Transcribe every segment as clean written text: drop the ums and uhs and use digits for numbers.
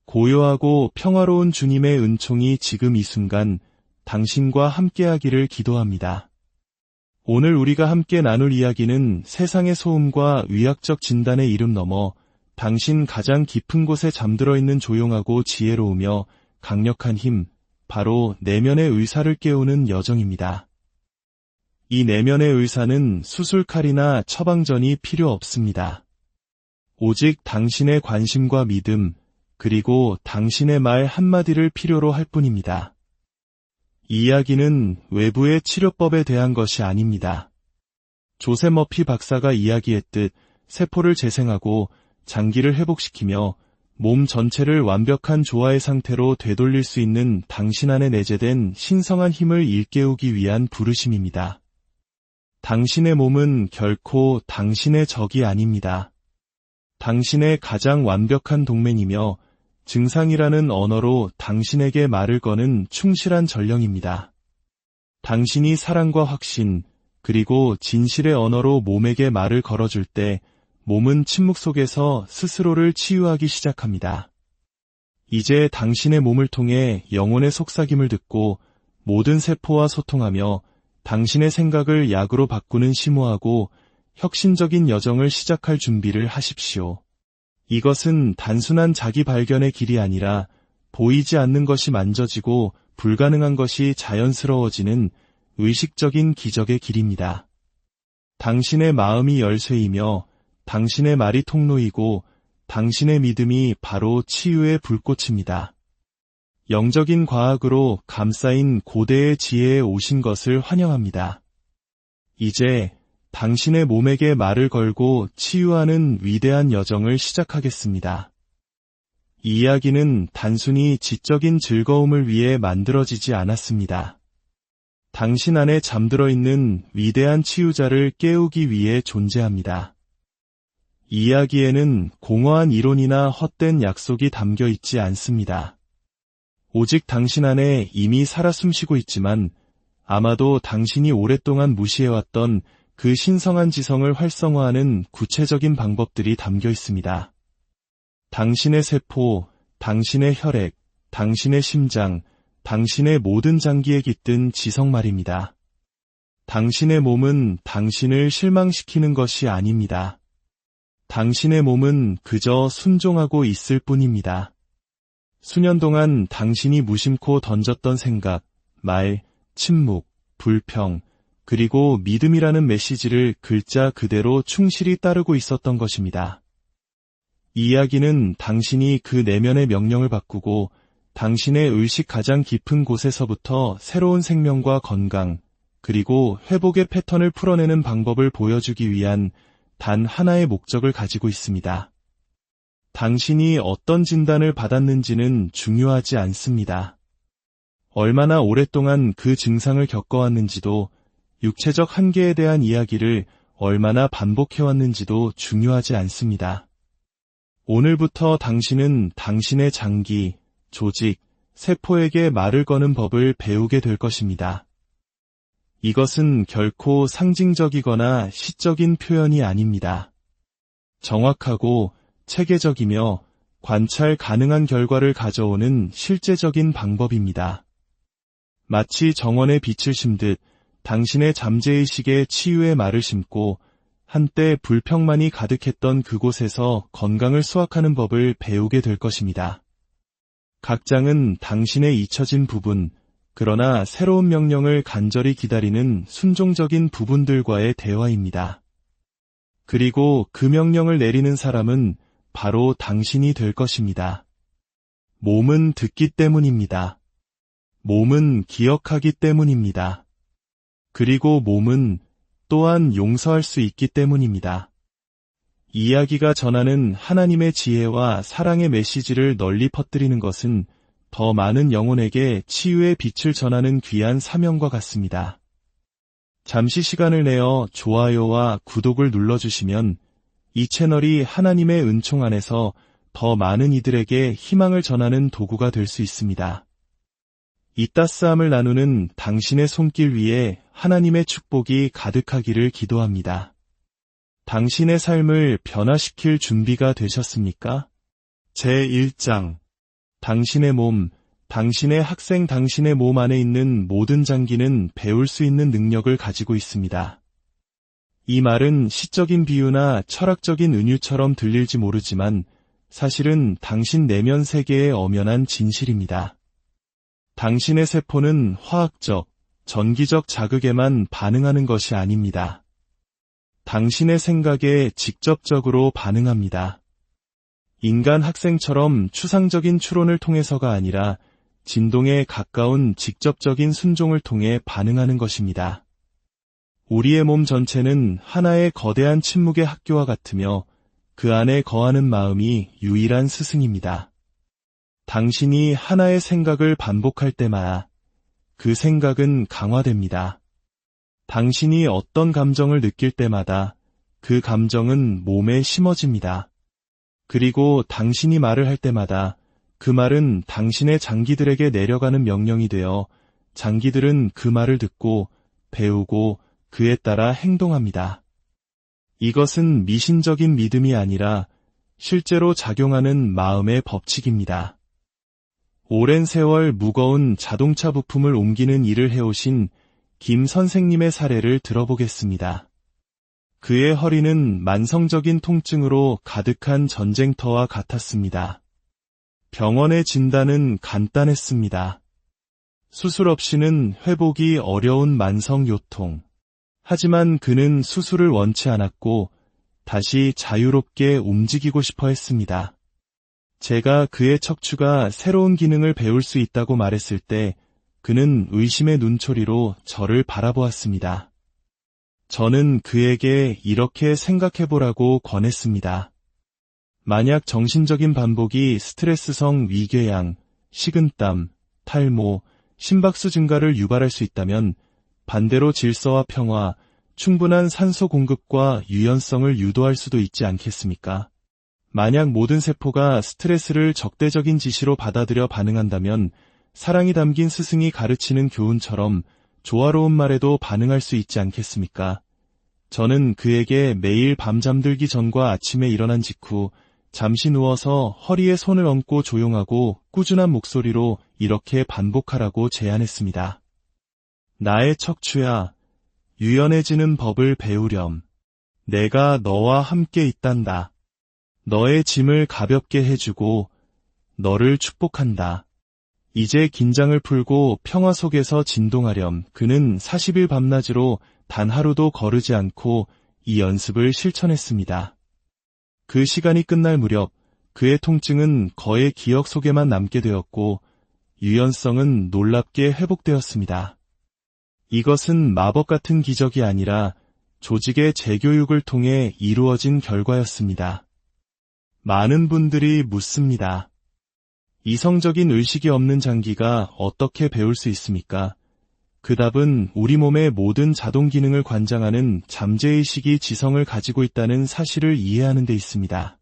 고요하고 평화로운 주님의 은총이 지금 이 순간 당신과 함께하기를 기도합니다. 오늘 우리가 함께 나눌 이야기는 세상의 소음과 의학적 진단의 이름 넘어 당신 가장 깊은 곳에 잠들어 있는 조용하고 지혜로우며 강력한 힘, 바로 내면의 의사를 깨우는 여정입니다. 이 내면의 의사는 수술칼이나 처방전이 필요 없습니다. 오직 당신의 관심과 믿음, 그리고 당신의 말 한마디를 필요로 할 뿐입니다. 이 이야기는 외부의 치료법에 대한 것이 아닙니다. 조세 머피 박사가 이야기했듯 세포를 재생하고 장기를 회복시키며 몸 전체를 완벽한 조화의 상태로 되돌릴 수 있는 당신 안에 내재된 신성한 힘을 일깨우기 위한 부르심입니다. 당신의 몸은 결코 당신의 적이 아닙니다. 당신의 가장 완벽한 동맹이며 증상이라는 언어로 당신에게 말을 거는 충실한 전령입니다. 당신이 사랑과 확신, 그리고 진실의 언어로 몸에게 말을 걸어줄 때 몸은 침묵 속에서 스스로를 치유하기 시작합니다. 이제 당신의 몸을 통해 영혼의 속삭임을 듣고 모든 세포와 소통하며 당신의 생각을 약으로 바꾸는 심오하고 혁신적인 여정을 시작할 준비를 하십시오. 이것은 단순한 자기 발견의 길이 아니라 보이지 않는 것이 만져지고 불가능한 것이 자연스러워지는 의식적인 기적의 길입니다. 당신의 마음이 열쇠이며 당신의 말이 통로이고 당신의 믿음이 바로 치유의 불꽃입니다. 영적인 과학으로 감싸인 고대의 지혜에 오신 것을 환영합니다. 이제 당신의 몸에게 말을 걸고 치유하는 위대한 여정을 시작하겠습니다. 이 이야기는 단순히 지적인 즐거움을 위해 만들어지지 않았습니다. 당신 안에 잠들어 있는 위대한 치유자를 깨우기 위해 존재합니다. 이 이야기에는 공허한 이론이나 헛된 약속이 담겨 있지 않습니다. 오직 당신 안에 이미 살아 숨쉬고 있지만 아마도 당신이 오랫동안 무시해왔던 그 신성한 지성을 활성화하는 구체적인 방법들이 담겨 있습니다. 당신의 세포, 당신의 혈액, 당신의 심장, 당신의 모든 장기에 깃든 지성 말입니다. 당신의 몸은 당신을 실망시키는 것이 아닙니다. 당신의 몸은 그저 순종하고 있을 뿐입니다. 수년 동안 당신이 무심코 던졌던 생각, 말, 침묵, 불평, 그리고 믿음이라는 메시지를 글자 그대로 충실히 따르고 있었던 것입니다. 이 이야기는 당신이 그 내면의 명령을 바꾸고 당신의 의식 가장 깊은 곳에서부터 새로운 생명과 건강, 그리고 회복의 패턴을 풀어내는 방법을 보여주기 위한 단 하나의 목적을 가지고 있습니다. 당신이 어떤 진단을 받았는지는 중요하지 않습니다. 얼마나 오랫동안 그 증상을 겪어왔는지도, 육체적 한계에 대한 이야기를 얼마나 반복해왔는지도 중요하지 않습니다. 오늘부터 당신은 당신의 장기, 조직, 세포에게 말을 거는 법을 배우게 될 것입니다. 이것은 결코 상징적이거나 시적인 표현이 아닙니다. 정확하고 체계적이며 관찰 가능한 결과를 가져오는 실제적인 방법입니다. 마치 정원에 빛을 심듯 당신의 잠재의식에 치유의 말을 심고 한때 불평만이 가득했던 그곳에서 건강을 수확하는 법을 배우게 될 것입니다. 각 장은 당신의 잊혀진 부분, 그러나 새로운 명령을 간절히 기다리는 순종적인 부분들과의 대화입니다. 그리고 그 명령을 내리는 사람은 바로 당신이 될 것입니다. 몸은 듣기 때문입니다. 몸은 기억하기 때문입니다. 그리고 몸은 또한 용서할 수 있기 때문입니다. 이야기가 전하는 하나님의 지혜와 사랑의 메시지를 널리 퍼뜨리는 것은 더 많은 영혼에게 치유의 빛을 전하는 귀한 사명과 같습니다. 잠시 시간을 내어 좋아요와 구독을 눌러주시면 이 채널이 하나님의 은총 안에서 더 많은 이들에게 희망을 전하는 도구가 될 수 있습니다. 이 따스함을 나누는 당신의 손길 위에 하나님의 축복이 가득하기를 기도합니다. 당신의 삶을 변화시킬 준비가 되셨습니까? 제1장 당신의 몸, 당신의 학생 당신의 몸 안에 있는 모든 장기는 배울 수 있는 능력을 가지고 있습니다. 이 말은 시적인 비유나 철학적인 은유처럼 들릴지 모르지만 사실은 당신 내면 세계의 엄연한 진실입니다. 당신의 세포는 화학적, 전기적 자극에만 반응하는 것이 아닙니다. 당신의 생각에 직접적으로 반응합니다. 인간 학생처럼 추상적인 추론을 통해서가 아니라 진동에 가까운 직접적인 순종을 통해 반응하는 것입니다. 우리의 몸 전체는 하나의 거대한 침묵의 학교와 같으며 그 안에 거하는 마음이 유일한 스승입니다. 당신이 하나의 생각을 반복할 때마다 그 생각은 강화됩니다. 당신이 어떤 감정을 느낄 때마다 그 감정은 몸에 심어집니다. 그리고 당신이 말을 할 때마다 그 말은 당신의 장기들에게 내려가는 명령이 되어 장기들은 그 말을 듣고 배우고 그에 따라 행동합니다. 이것은 미신적인 믿음이 아니라 실제로 작용하는 마음의 법칙입니다. 오랜 세월 무거운 자동차 부품을 옮기는 일을 해오신 김 선생님의 사례를 들어보겠습니다. 그의 허리는 만성적인 통증으로 가득한 전쟁터와 같았습니다. 병원의 진단은 간단했습니다. 수술 없이는 회복이 어려운 만성 요통. 하지만 그는 수술을 원치 않았고 다시 자유롭게 움직이고 싶어 했습니다. 제가 그의 척추가 새로운 기능을 배울 수 있다고 말했을 때 그는 의심의 눈초리로 저를 바라보았습니다. 저는 그에게 이렇게 생각해보라고 권했습니다. 만약 정신적인 반복이 스트레스성 위궤양, 식은땀, 탈모, 심박수 증가를 유발할 수 있다면 반대로 질서와 평화, 충분한 산소 공급과 유연성을 유도할 수도 있지 않겠습니까? 만약 모든 세포가 스트레스를 적대적인 지시로 받아들여 반응한다면 사랑이 담긴 스승이 가르치는 교훈처럼 조화로운 말에도 반응할 수 있지 않겠습니까? 저는 그에게 매일 밤 잠들기 전과 아침에 일어난 직후 잠시 누워서 허리에 손을 얹고 조용하고 꾸준한 목소리로 이렇게 반복하라고 제안했습니다. 나의 척추야, 유연해지는 법을 배우렴. 내가 너와 함께 있단다. 너의 짐을 가볍게 해주고 너를 축복한다. 이제 긴장을 풀고 평화 속에서 진동하렴. 그는 40일 밤낮으로 단 하루도 거르지 않고 이 연습을 실천했습니다. 그 시간이 끝날 무렵 그의 통증은 거의 기억 속에만 남게 되었고 유연성은 놀랍게 회복되었습니다. 이것은 마법 같은 기적이 아니라 조직의 재교육을 통해 이루어진 결과였습니다. 많은 분들이 묻습니다. 이성적인 의식이 없는 장기가 어떻게 배울 수 있습니까? 그 답은 우리 몸의 모든 자동 기능을 관장하는 잠재의식이 지성을 가지고 있다는 사실을 이해하는 데 있습니다.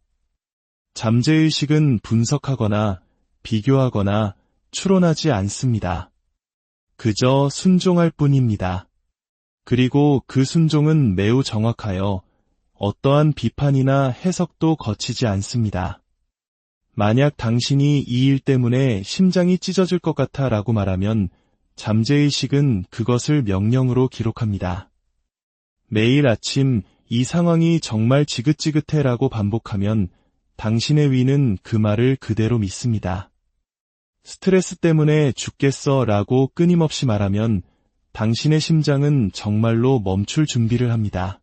잠재의식은 분석하거나 비교하거나 추론하지 않습니다. 그저 순종할 뿐입니다. 그리고 그 순종은 매우 정확하여 어떠한 비판이나 해석도 거치지 않습니다. 만약 당신이 이 일 때문에 심장이 찢어질 것 같아 라고 말하면 잠재의식은 그것을 명령으로 기록합니다. 매일 아침 이 상황이 정말 지긋지긋해 라고 반복하면 당신의 위는 그 말을 그대로 믿습니다. 스트레스 때문에 죽겠어 라고 끊임없이 말하면 당신의 심장은 정말로 멈출 준비를 합니다.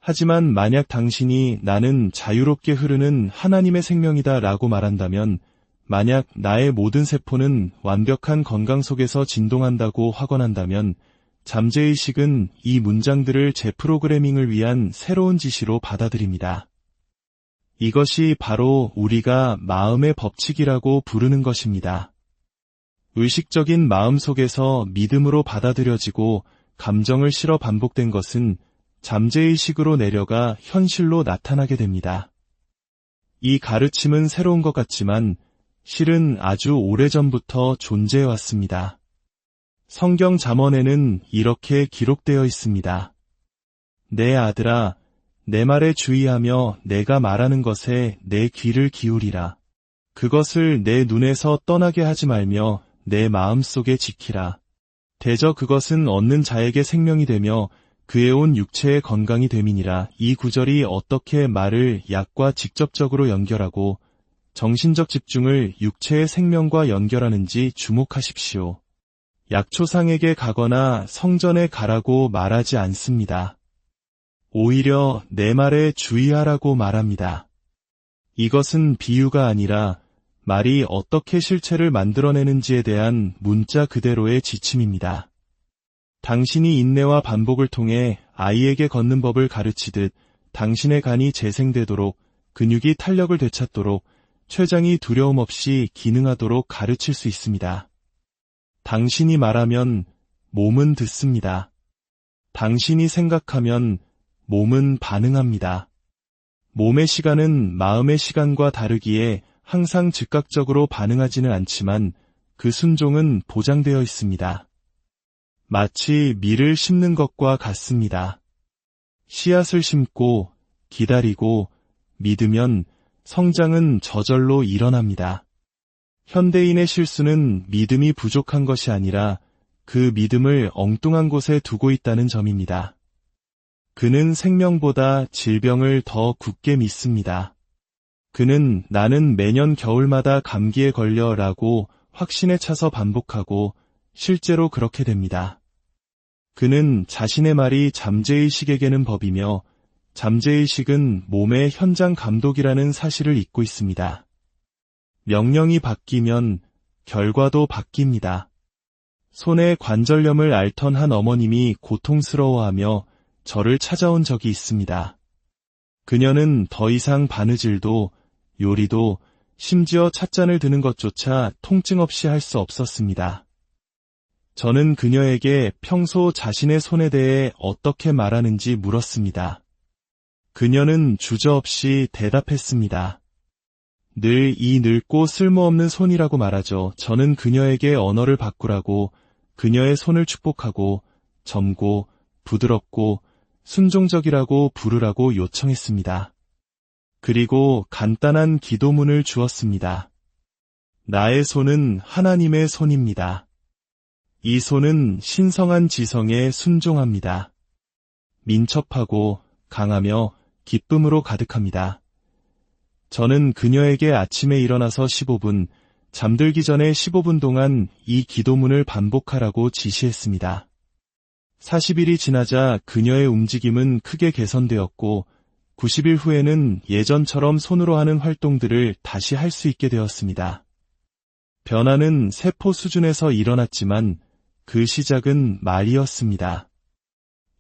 하지만 만약 당신이 나는 자유롭게 흐르는 하나님의 생명이다 라고 말한다면 만약 나의 모든 세포는 완벽한 건강 속에서 진동한다고 확언한다면 잠재의식은 이 문장들을 재프로그래밍을 위한 새로운 지시로 받아들입니다. 이것이 바로 우리가 마음의 법칙이라고 부르는 것입니다. 의식적인 마음 속에서 믿음으로 받아들여지고 감정을 실어 반복된 것은 잠재의식으로 내려가 현실로 나타나게 됩니다. 이 가르침은 새로운 것 같지만 실은 아주 오래전부터 존재해왔습니다. 성경 잠언에는 이렇게 기록되어 있습니다. 내 아들아, 내 말에 주의하며 내가 말하는 것에 내 귀를 기울이라. 그것을 내 눈에서 떠나게 하지 말며 내 마음속에 지키라. 대저 그것은 얻는 자에게 생명이 되며 그의 온 육체의 건강이 됨이니라. 이 구절이 어떻게 말을 약과 직접적으로 연결하고 정신적 집중을 육체의 생명과 연결하는지 주목하십시오. 약초상에게 가거나 성전에 가라고 말하지 않습니다. 오히려 내 말에 주의하라고 말합니다. 이것은 비유가 아니라 말이 어떻게 실체를 만들어내는지에 대한 문자 그대로의 지침입니다. 당신이 인내와 반복을 통해 아이에게 걷는 법을 가르치듯 당신의 간이 재생되도록, 근육이 탄력을 되찾도록, 췌장이 두려움 없이 기능하도록 가르칠 수 있습니다. 당신이 말하면 몸은 듣습니다. 당신이 생각하면 몸은 반응합니다. 몸의 시간은 마음의 시간과 다르기에 항상 즉각적으로 반응하지는 않지만 그 순종은 보장되어 있습니다. 마치 밀을 심는 것과 같습니다. 씨앗을 심고 기다리고 믿으면 성장은 저절로 일어납니다. 현대인의 실수는 믿음이 부족한 것이 아니라 그 믿음을 엉뚱한 곳에 두고 있다는 점입니다. 그는 생명보다 질병을 더 굳게 믿습니다. 그는 나는 매년 겨울마다 감기에 걸려 라고 확신에 차서 반복하고 실제로 그렇게 됩니다. 그는 자신의 말이 잠재의식에게는 법이며 잠재의식은 몸의 현장 감독이라는 사실을 잊고 있습니다. 명령이 바뀌면 결과도 바뀝니다. 손에 관절염을 앓던 한 어머님이 고통스러워하며 저를 찾아온 적이 있습니다. 그녀는 더 이상 바느질도 요리도 심지어 찻잔을 드는 것조차 통증 없이 할 수 없었습니다. 저는 그녀에게 평소 자신의 손에 대해 어떻게 말하는지 물었습니다. 그녀는 주저없이 대답했습니다. 늘 이 늙고 쓸모없는 손이라고 말하죠. 저는 그녀에게 언어를 바꾸라고 그녀의 손을 축복하고 젊고 부드럽고 순종적이라고 부르라고 요청했습니다. 그리고 간단한 기도문을 주었습니다. 나의 손은 하나님의 손입니다. 이 손은 신성한 지성에 순종합니다. 민첩하고 강하며 기쁨으로 가득합니다. 저는 그녀에게 아침에 일어나서 15분, 잠들기 전에 15분 동안 이 기도문을 반복하라고 지시했습니다. 40일이 지나자 그녀의 움직임은 크게 개선되었고 90일 후에는 예전처럼 손으로 하는 활동들을 다시 할 수 있게 되었습니다. 변화는 세포 수준에서 일어났지만 그 시작은 말이었습니다.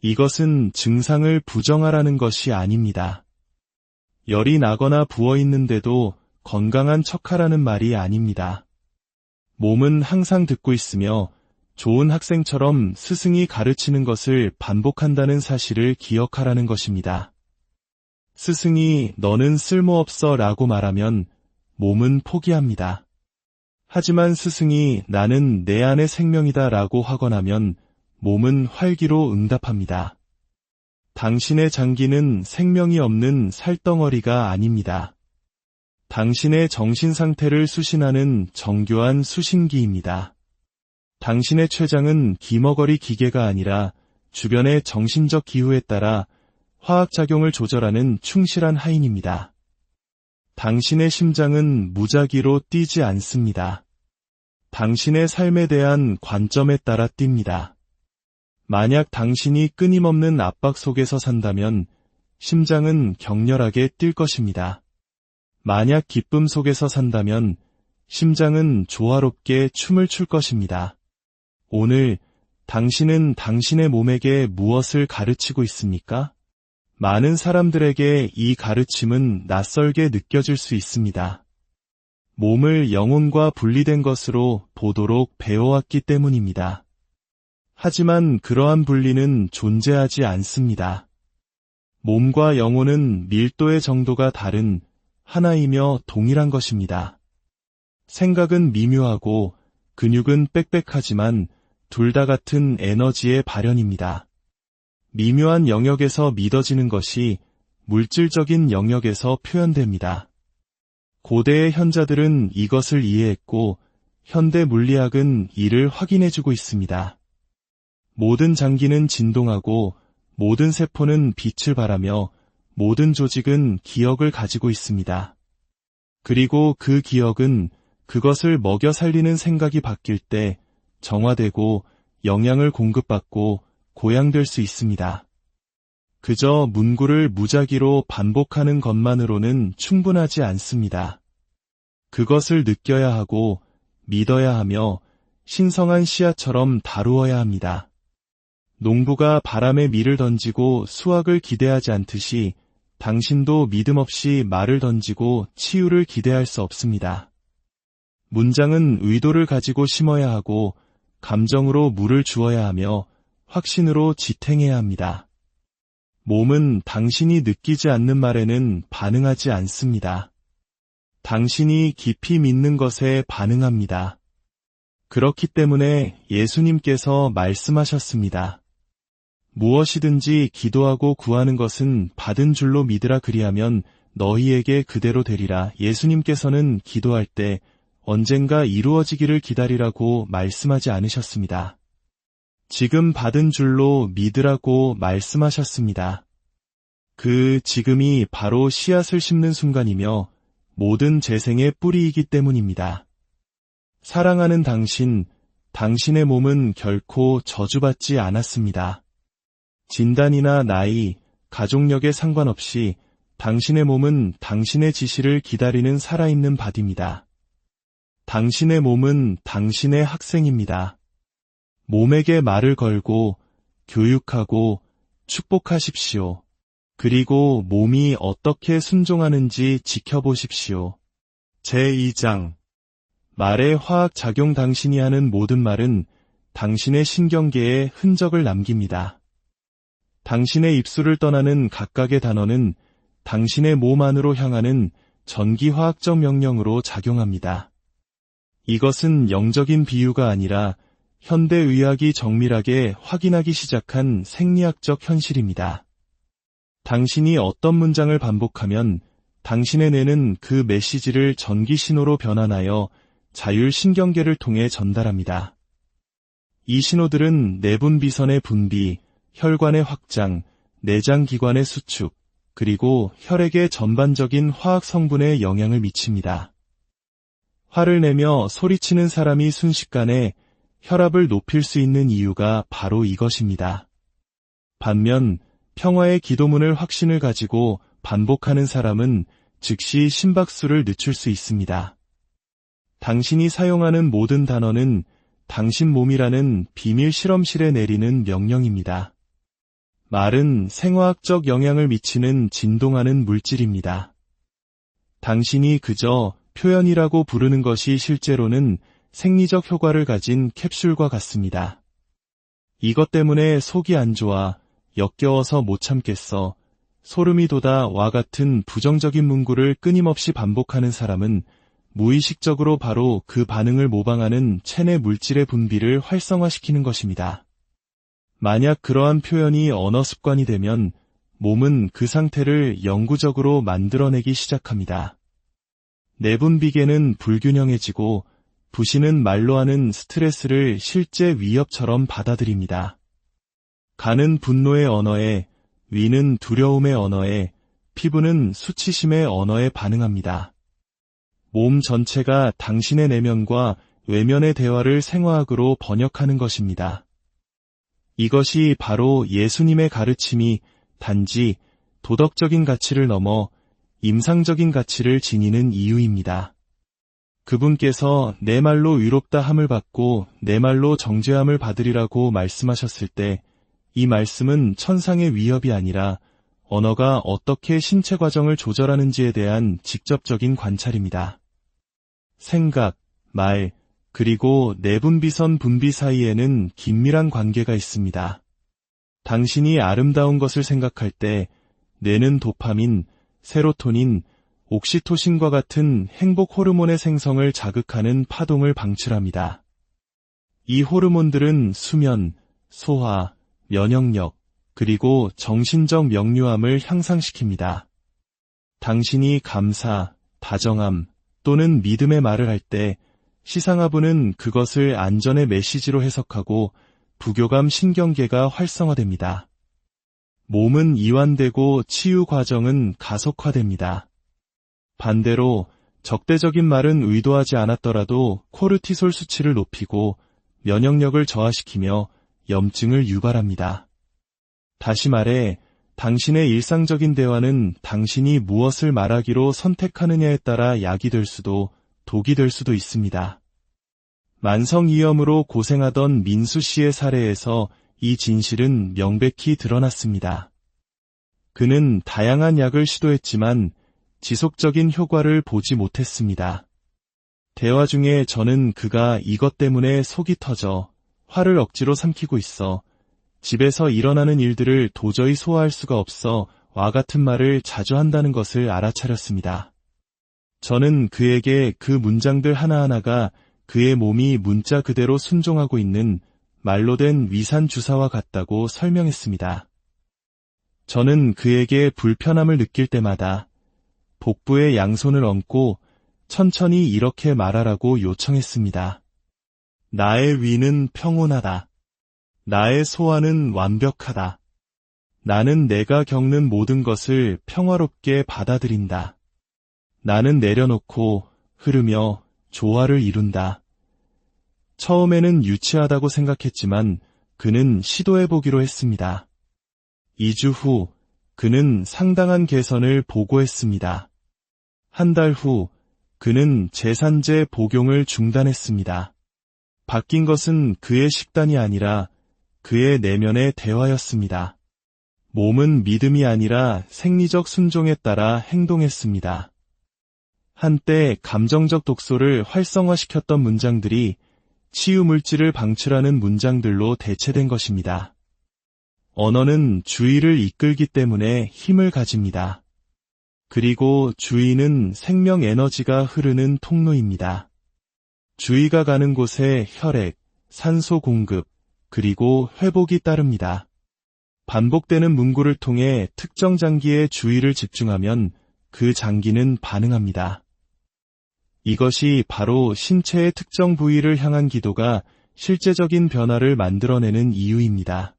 이것은 증상을 부정하라는 것이 아닙니다. 열이 나거나 부어있는데도 건강한 척하라는 말이 아닙니다. 몸은 항상 듣고 있으며 좋은 학생처럼 스승이 가르치는 것을 반복한다는 사실을 기억하라는 것입니다. 스승이 너는 쓸모없어 라고 말하면 몸은 포기합니다. 하지만 스승이 나는 내 안의 생명이다 라고 하거나면 몸은 활기로 응답합니다. 당신의 장기는 생명이 없는 살덩어리가 아닙니다. 당신의 정신 상태를 수신하는 정교한 수신기입니다. 당신의 췌장은 기머거리 기계가 아니라 주변의 정신적 기후에 따라 화학작용을 조절하는 충실한 하인입니다. 당신의 심장은 무작위로 뛰지 않습니다. 당신의 삶에 대한 관점에 따라 뜁니다. 만약 당신이 끊임없는 압박 속에서 산다면 심장은 격렬하게 뛸 것입니다. 만약 기쁨 속에서 산다면 심장은 조화롭게 춤을 출 것입니다. 오늘 당신은 당신의 몸에게 무엇을 가르치고 있습니까? 많은 사람들에게 이 가르침은 낯설게 느껴질 수 있습니다. 몸을 영혼과 분리된 것으로 보도록 배워왔기 때문입니다. 하지만 그러한 분리는 존재하지 않습니다. 몸과 영혼은 밀도의 정도가 다른 하나이며 동일한 것입니다. 생각은 미묘하고 근육은 빽빽하지만 둘 다 같은 에너지의 발현입니다. 미묘한 영역에서 믿어지는 것이 물질적인 영역에서 표현됩니다. 고대의 현자들은 이것을 이해했고 현대 물리학은 이를 확인해주고 있습니다. 모든 장기는 진동하고 모든 세포는 빛을 발하며 모든 조직은 기억을 가지고 있습니다. 그리고 그 기억은 그것을 먹여 살리는 생각이 바뀔 때 정화되고 영양을 공급받고 고양될 수 있습니다. 그저 문구를 무작위로 반복하는 것만으로는 충분하지 않습니다. 그것을 느껴야 하고 믿어야 하며 신성한 씨앗처럼 다루어야 합니다. 농부가 바람에 밀을 던지고 수확을 기대하지 않듯이 당신도 믿음 없이 말을 던지고 치유를 기대할 수 없습니다. 문장은 의도를 가지고 심어야 하고 감정으로 물을 주어야 하며 확신으로 지탱해야 합니다. 몸은 당신이 느끼지 않는 말에는 반응하지 않습니다. 당신이 깊이 믿는 것에 반응합니다. 그렇기 때문에 예수님께서 말씀하셨습니다. 무엇이든지 기도하고 구하는 것은 받은 줄로 믿으라 그리하면 너희에게 그대로 되리라. 예수님께서는 기도할 때 언젠가 이루어지기를 기다리라고 말씀하지 않으셨습니다. 지금 받은 줄로 믿으라고 말씀하셨습니다. 그 지금이 바로 씨앗을 심는 순간이며 모든 재생의 뿌리이기 때문입니다. 사랑하는 당신, 당신의 몸은 결코 저주받지 않았습니다. 진단이나 나이, 가족력에 상관없이 당신의 몸은 당신의 지시를 기다리는 살아있는 바디입니다. 당신의 몸은 당신의 학생입니다. 몸에게 말을 걸고 교육하고 축복하십시오. 그리고 몸이 어떻게 순종하는지 지켜보십시오. 제2장 말의 화학작용. 당신이 하는 모든 말은 당신의 신경계에 흔적을 남깁니다. 당신의 입술을 떠나는 각각의 단어는 당신의 몸 안으로 향하는 전기화학적 명령으로 작용합니다. 이것은 영적인 비유가 아니라 현대의학이 정밀하게 확인하기 시작한 생리학적 현실입니다. 당신이 어떤 문장을 반복하면 당신의 뇌는 그 메시지를 전기신호로 변환하여 자율신경계를 통해 전달합니다. 이 신호들은 내분비선의 분비, 혈관의 확장, 내장기관의 수축, 그리고 혈액의 전반적인 화학 성분에 영향을 미칩니다. 화를 내며 소리치는 사람이 순식간에 혈압을 높일 수 있는 이유가 바로 이것입니다. 반면 평화의 기도문을 확신을 가지고 반복하는 사람은 즉시 심박수를 늦출 수 있습니다. 당신이 사용하는 모든 단어는 당신 몸이라는 비밀 실험실에 내리는 명령입니다. 말은 생화학적 영향을 미치는 진동하는 물질입니다. 당신이 그저 표현이라고 부르는 것이 실제로는 생리적 효과를 가진 캡슐과 같습니다. 이것 때문에 속이 안 좋아, 역겨워서 못 참겠어, 소름이 돋아와 같은 부정적인 문구를 끊임없이 반복하는 사람은 무의식적으로 바로 그 반응을 모방하는 체내 물질의 분비를 활성화시키는 것입니다. 만약 그러한 표현이 언어 습관이 되면 몸은 그 상태를 영구적으로 만들어내기 시작합니다. 내분비계는 불균형해지고 부신은 말로 하는 스트레스를 실제 위협처럼 받아들입니다. 간은 분노의 언어에, 위는 두려움의 언어에, 피부는 수치심의 언어에 반응합니다. 몸 전체가 당신의 내면과 외면의 대화를 생화학으로 번역하는 것입니다. 이것이 바로 예수님의 가르침이 단지 도덕적인 가치를 넘어 임상적인 가치를 지니는 이유입니다. 그분께서 내 말로 위롭다 함을 받고 내 말로 정죄함을 받으리라고 말씀하셨을 때 이 말씀은 천상의 위협이 아니라 언어가 어떻게 신체 과정을 조절하는지에 대한 직접적인 관찰입니다. 생각, 말, 그리고 내분비선 분비 사이에는 긴밀한 관계가 있습니다. 당신이 아름다운 것을 생각할 때 뇌는 도파민, 세로토닌, 옥시토신과 같은 행복 호르몬의 생성을 자극하는 파동을 방출합니다. 이 호르몬들은 수면, 소화, 면역력, 그리고 정신적 명료함을 향상시킵니다. 당신이 감사, 다정함, 또는 믿음의 말을 할 때 시상하부는 그것을 안전의 메시지로 해석하고 부교감 신경계가 활성화됩니다. 몸은 이완되고 치유 과정은 가속화됩니다. 반대로 적대적인 말은 의도하지 않았더라도 코르티솔 수치를 높이고 면역력을 저하시키며 염증을 유발합니다. 다시 말해, 당신의 일상적인 대화는 당신이 무엇을 말하기로 선택하느냐에 따라 약이 될 수도 독이 될 수도 있습니다. 만성이염으로 고생하던 민수 씨의 사례에서 이 진실은 명백히 드러났습니다. 그는 다양한 약을 시도했지만 지속적인 효과를 보지 못했습니다. 대화 중에 저는 그가 이것 때문에 속이 터져 화를 억지로 삼키고 있어 집에서 일어나는 일들을 도저히 소화할 수가 없어 와 같은 말을 자주 한다는 것을 알아차렸습니다. 저는 그에게 그 문장들 하나하나가 그의 몸이 문자 그대로 순종하고 있는 말로 된 위산 주사와 같다고 설명했습니다. 저는 그에게 불편함을 느낄 때마다 복부에 양손을 얹고 천천히 이렇게 말하라고 요청했습니다. 나의 위는 평온하다. 나의 소화는 완벽하다. 나는 내가 겪는 모든 것을 평화롭게 받아들인다. 나는 내려놓고 흐르며 조화를 이룬다. 처음에는 유치하다고 생각했지만 그는 시도해보기로 했습니다. 2주 후 그는 상당한 개선을 보고했습니다. 한 달 후 그는 제산제 복용을 중단했습니다. 바뀐 것은 그의 식단이 아니라 그의 내면의 대화였습니다. 몸은 믿음이 아니라 생리적 순종에 따라 행동했습니다. 한때 감정적 독소를 활성화시켰던 문장들이 치유물질을 방출하는 문장들로 대체된 것입니다. 언어는 주의를 이끌기 때문에 힘을 가집니다. 그리고 주의는 생명 에너지가 흐르는 통로입니다. 주의가 가는 곳에 혈액, 산소 공급, 그리고 회복이 따릅니다. 반복되는 문구를 통해 특정 장기에 주의를 집중하면 그 장기는 반응합니다. 이것이 바로 신체의 특정 부위를 향한 기도가 실제적인 변화를 만들어내는 이유입니다.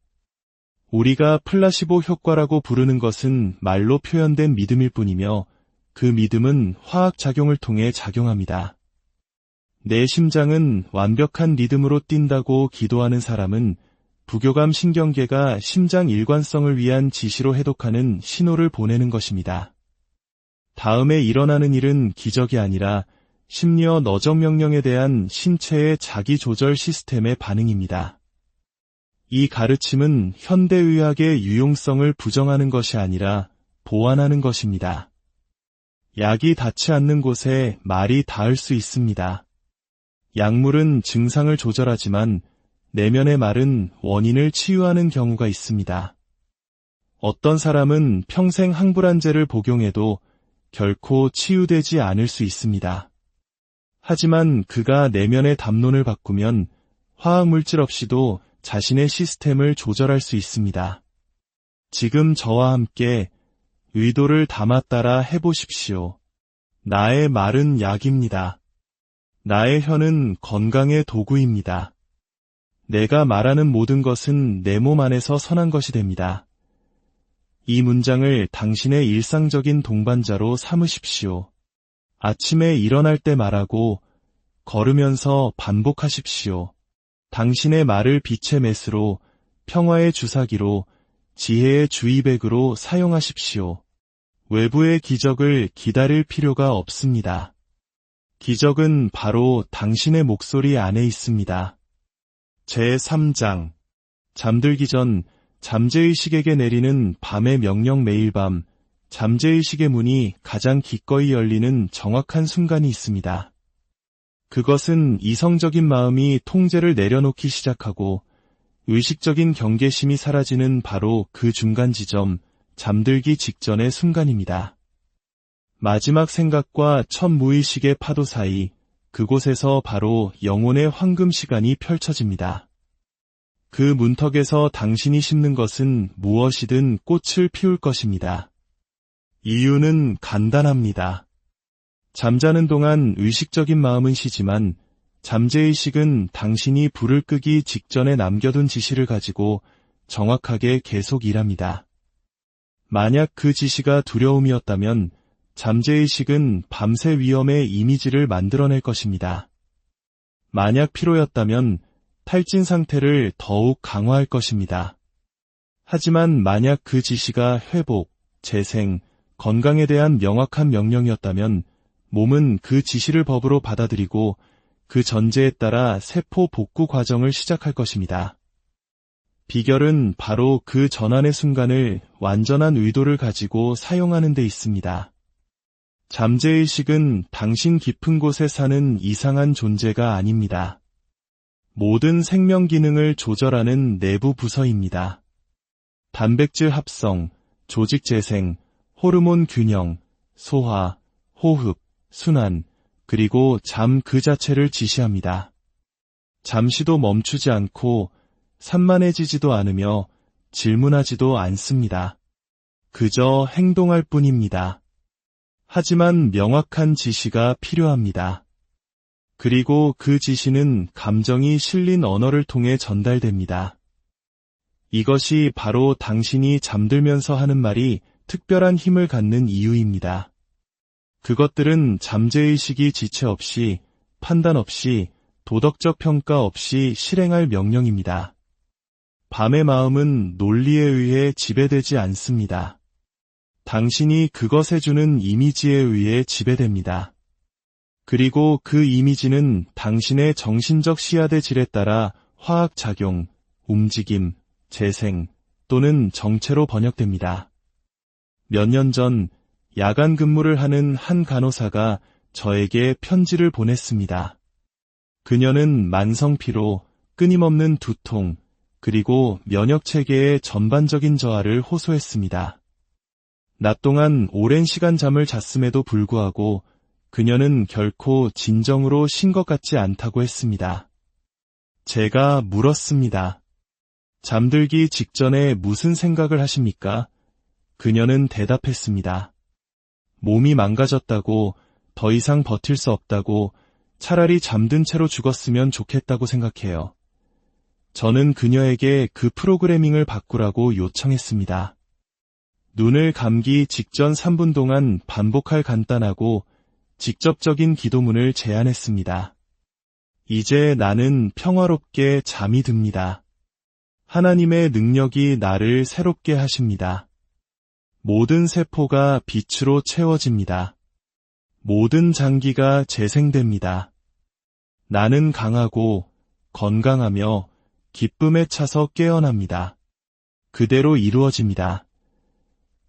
우리가 플라시보 효과라고 부르는 것은 말로 표현된 믿음일 뿐이며 그 믿음은 화학작용을 통해 작용합니다. 내 심장은 완벽한 리듬으로 뛴다고 기도하는 사람은 부교감 신경계가 심장 일관성을 위한 지시로 해독하는 신호를 보내는 것입니다. 다음에 일어나는 일은 기적이 아니라 심리어 너적 명령에 대한 신체의 자기조절 시스템의 반응입니다. 이 가르침은 현대의학의 유용성을 부정하는 것이 아니라 보완하는 것입니다. 약이 닿지 않는 곳에 말이 닿을 수 있습니다. 약물은 증상을 조절하지만 내면의 말은 원인을 치유하는 경우가 있습니다. 어떤 사람은 평생 항불안제를 복용해도 결코 치유되지 않을 수 있습니다. 하지만 그가 내면의 담론을 바꾸면 화학물질 없이도 자신의 시스템을 조절할 수 있습니다. 지금 저와 함께 의도를 담아 따라 해보십시오. 나의 말은 약입니다. 나의 혀는 건강의 도구입니다. 내가 말하는 모든 것은 내 몸 안에서 선한 것이 됩니다. 이 문장을 당신의 일상적인 동반자로 삼으십시오. 아침에 일어날 때 말하고 걸으면서 반복하십시오. 당신의 말을 빛의 메스로, 평화의 주사기로, 지혜의 주의백으로 사용하십시오. 외부의 기적을 기다릴 필요가 없습니다. 기적은 바로 당신의 목소리 안에 있습니다. 제3장 잠들기 전 잠재의식에게 내리는 밤의 명령. 매일 밤 잠재의식의 문이 가장 기꺼이 열리는 정확한 순간이 있습니다. 그것은 이성적인 마음이 통제를 내려놓기 시작하고 의식적인 경계심이 사라지는 바로 그 중간 지점, 잠들기 직전의 순간입니다. 마지막 생각과 첫 무의식의 파도 사이, 그곳에서 바로 영혼의 황금 시간이 펼쳐집니다. 그 문턱에서 당신이 심는 것은 무엇이든 꽃을 피울 것입니다. 이유는 간단합니다. 잠자는 동안 의식적인 마음은 쉬지만 잠재의식은 당신이 불을 끄기 직전에 남겨둔 지시를 가지고 정확하게 계속 일합니다. 만약 그 지시가 두려움이었다면 잠재의식은 밤새 위험의 이미지를 만들어낼 것입니다. 만약 피로였다면 탈진 상태를 더욱 강화할 것입니다. 하지만 만약 그 지시가 회복, 재생, 건강에 대한 명확한 명령이었다면 몸은 그 지시를 법으로 받아들이고 그 전제에 따라 세포 복구 과정을 시작할 것입니다. 비결은 바로 그 전환의 순간을 완전한 의도를 가지고 사용하는 데 있습니다. 잠재의식은 당신 깊은 곳에 사는 이상한 존재가 아닙니다. 모든 생명 기능을 조절하는 내부 부서입니다. 단백질 합성, 조직 재생, 호르몬 균형, 소화, 호흡, 순환, 그리고 잠 그 자체를 지시합니다. 잠시도 멈추지 않고 산만해지지도 않으며 질문하지도 않습니다. 그저 행동할 뿐입니다. 하지만 명확한 지시가 필요합니다. 그리고 그 지시는 감정이 실린 언어를 통해 전달됩니다. 이것이 바로 당신이 잠들면서 하는 말이 특별한 힘을 갖는 이유입니다. 그것들은 잠재의식이 지체 없이, 판단 없이, 도덕적 평가 없이 실행할 명령입니다. 밤의 마음은 논리에 의해 지배되지 않습니다. 당신이 그것에 주는 이미지에 의해 지배됩니다. 그리고 그 이미지는 당신의 정신적 시야대 질에 따라 화학작용, 움직임, 재생 또는 정체로 번역됩니다. 몇 년 전 야간 근무를 하는 한 간호사가 저에게 편지를 보냈습니다. 그녀는 만성피로, 끊임없는 두통, 그리고 면역체계의 전반적인 저하를 호소했습니다. 낮 동안 오랜 시간 잠을 잤음에도 불구하고 그녀는 결코 진정으로 쉰 것 같지 않다고 했습니다. 제가 물었습니다. 잠들기 직전에 무슨 생각을 하십니까? 그녀는 대답했습니다. 몸이 망가졌다고, 더 이상 버틸 수 없다고, 차라리 잠든 채로 죽었으면 좋겠다고 생각해요. 저는 그녀에게 그 프로그래밍을 바꾸라고 요청했습니다. 눈을 감기 직전 3분 동안 반복할 간단하고 직접적인 기도문을 제안했습니다. 이제 나는 평화롭게 잠이 듭니다. 하나님의 능력이 나를 새롭게 하십니다. 모든 세포가 빛으로 채워집니다. 모든 장기가 재생됩니다. 나는 강하고 건강하며 기쁨에 차서 깨어납니다. 그대로 이루어집니다.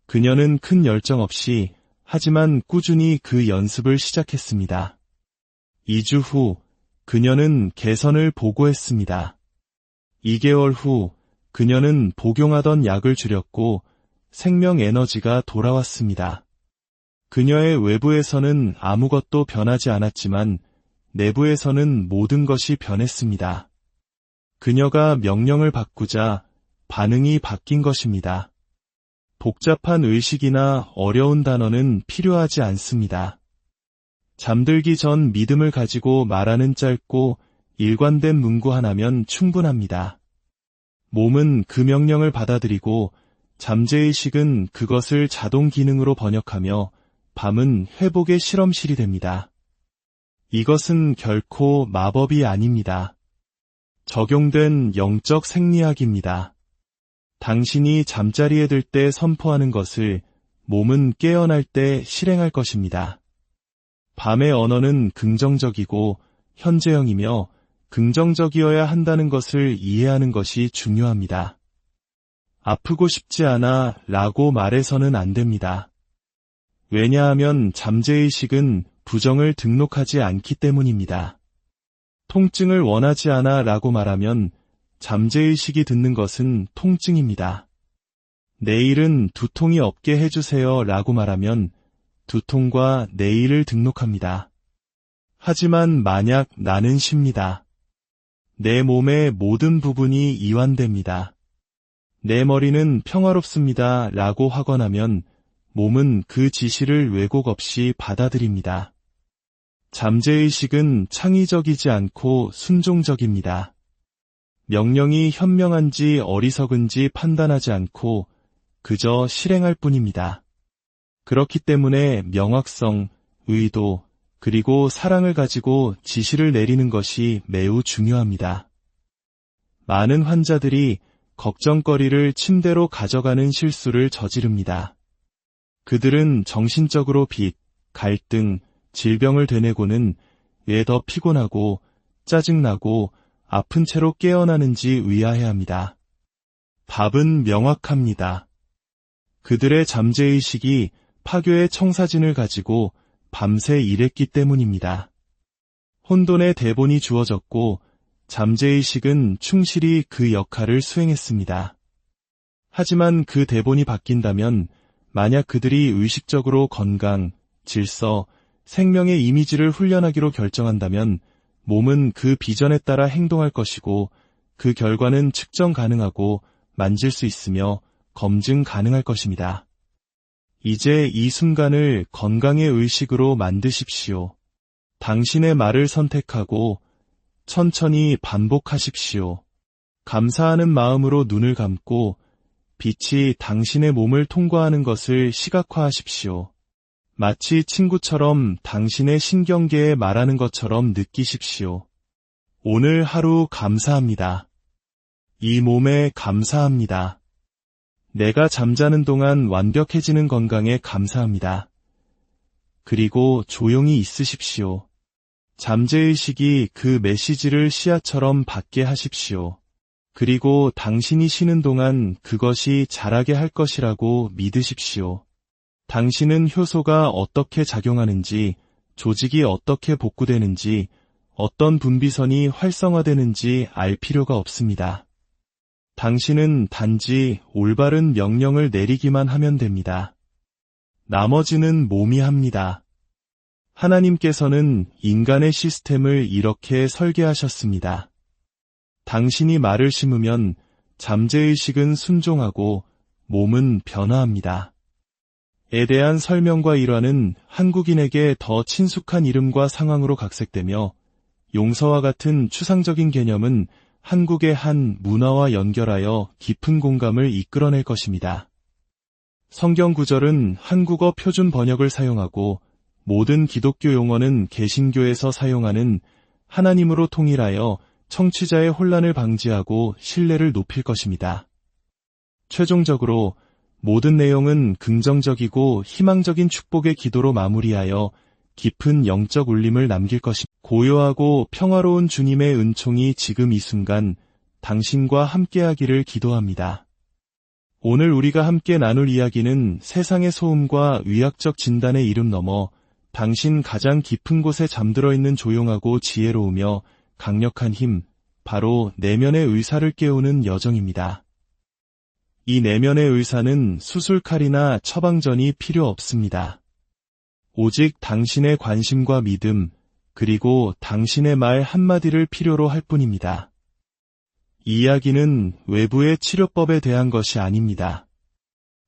그녀는 큰 열정 없이 하지만 꾸준히 그 연습을 시작했습니다. 2주 후 그녀는 개선을 보고했습니다. 2개월 후 그녀는 복용하던 약을 줄였고 생명 에너지가 돌아왔습니다. 그녀의 외부에서는 아무것도 변하지 않았지만 내부에서는 모든 것이 변했습니다. 그녀가 명령을 바꾸자 반응이 바뀐 것입니다. 복잡한 의식이나 어려운 단어는 필요하지 않습니다. 잠들기 전 믿음을 가지고 말하는 짧고 일관된 문구 하나면 충분합니다. 몸은 그 명령을 받아들이고 잠재의식은 그것을 자동 기능으로 번역하며 밤은 회복의 실험실이 됩니다. 이것은 결코 마법이 아닙니다. 적용된 영적 생리학입니다. 당신이 잠자리에 들 때 선포하는 것을 몸은 깨어날 때 실행할 것입니다. 밤의 언어는 긍정적이고 현재형이며 긍정적이어야 한다는 것을 이해하는 것이 중요합니다. 아프고 싶지 않아 라고 말해서는 안 됩니다. 왜냐하면 잠재의식은 부정을 등록하지 않기 때문입니다. 통증을 원하지 않아 라고 말하면 잠재의식이 듣는 것은 통증입니다. 내일은 두통이 없게 해주세요 라고 말하면 두통과 내일을 등록합니다. 하지만 만약 나는 쉽니다. 내 몸의 모든 부분이 이완됩니다. 내 머리는 평화롭습니다 라고 확언하면 몸은 그 지시를 왜곡 없이 받아들입니다. 잠재의식은 창의적이지 않고 순종적입니다. 명령이 현명한지 어리석은지 판단하지 않고 그저 실행할 뿐입니다. 그렇기 때문에 명확성, 의도, 그리고 사랑을 가지고 지시를 내리는 것이 매우 중요합니다. 많은 환자들이 걱정거리를 침대로 가져가는 실수를 저지릅니다. 그들은 정신적으로 빚, 갈등, 질병을 되뇌고는 왜 더 피곤하고 짜증나고 아픈 채로 깨어나는지 의아해합니다. 답은 명확합니다. 그들의 잠재의식이 파교의 청사진을 가지고 밤새 일했기 때문입니다. 혼돈의 대본이 주어졌고 잠재의식은 충실히 그 역할을 수행했습니다. 하지만 그 대본이 바뀐다면 만약 그들이 의식적으로 건강, 질서, 생명의 이미지를 훈련하기로 결정한다면 몸은 그 비전에 따라 행동할 것이고 그 결과는 측정 가능하고 만질 수 있으며 검증 가능할 것입니다. 이제 이 순간을 건강의 의식으로 만드십시오. 당신의 말을 선택하고 천천히 반복하십시오. 감사하는 마음으로 눈을 감고 빛이 당신의 몸을 통과하는 것을 시각화하십시오. 마치 친구처럼 당신의 신경계에 말하는 것처럼 느끼십시오. 오늘 하루 감사합니다. 이 몸에 감사합니다. 내가 잠자는 동안 완벽해지는 건강에 감사합니다. 그리고 조용히 있으십시오. 잠재의식이 그 메시지를 씨앗처럼 받게 하십시오. 그리고 당신이 쉬는 동안 그것이 자라게 할 것이라고 믿으십시오. 당신은 효소가 어떻게 작용하는지, 조직이 어떻게 복구되는지, 어떤 분비선이 활성화되는지 알 필요가 없습니다. 당신은 단지 올바른 명령을 내리기만 하면 됩니다. 나머지는 몸이 합니다. 하나님께서는 인간의 시스템을 이렇게 설계하셨습니다. 당신이 말을 심으면 잠재의식은 순종하고 몸은 변화합니다. 에 대한 설명과 일화는 한국인에게 더 친숙한 이름과 상황으로 각색되며 용서와 같은 추상적인 개념은 한국의 한 문화와 연결하여 깊은 공감을 이끌어낼 것입니다. 성경 구절은 한국어 표준 번역을 사용하고 모든 기독교 용어는 개신교에서 사용하는 하나님으로 통일하여 청취자의 혼란을 방지하고 신뢰를 높일 것입니다. 최종적으로 모든 내용은 긍정적이고 희망적인 축복의 기도로 마무리하여 깊은 영적 울림을 남길 것입니다. 고요하고 평화로운 주님의 은총이 지금 이 순간 당신과 함께하기를 기도합니다. 오늘 우리가 함께 나눌 이야기는 세상의 소음과 의학적 진단의 이름 넘어 당신 가장 깊은 곳에 잠들어 있는 조용하고 지혜로우며 강력한 힘, 바로 내면의 의사를 깨우는 여정입니다. 이 내면의 의사는 수술칼이나 처방전이 필요 없습니다. 오직 당신의 관심과 믿음, 그리고 당신의 말 한마디를 필요로 할 뿐입니다. 이 이야기는 외부의 치료법에 대한 것이 아닙니다.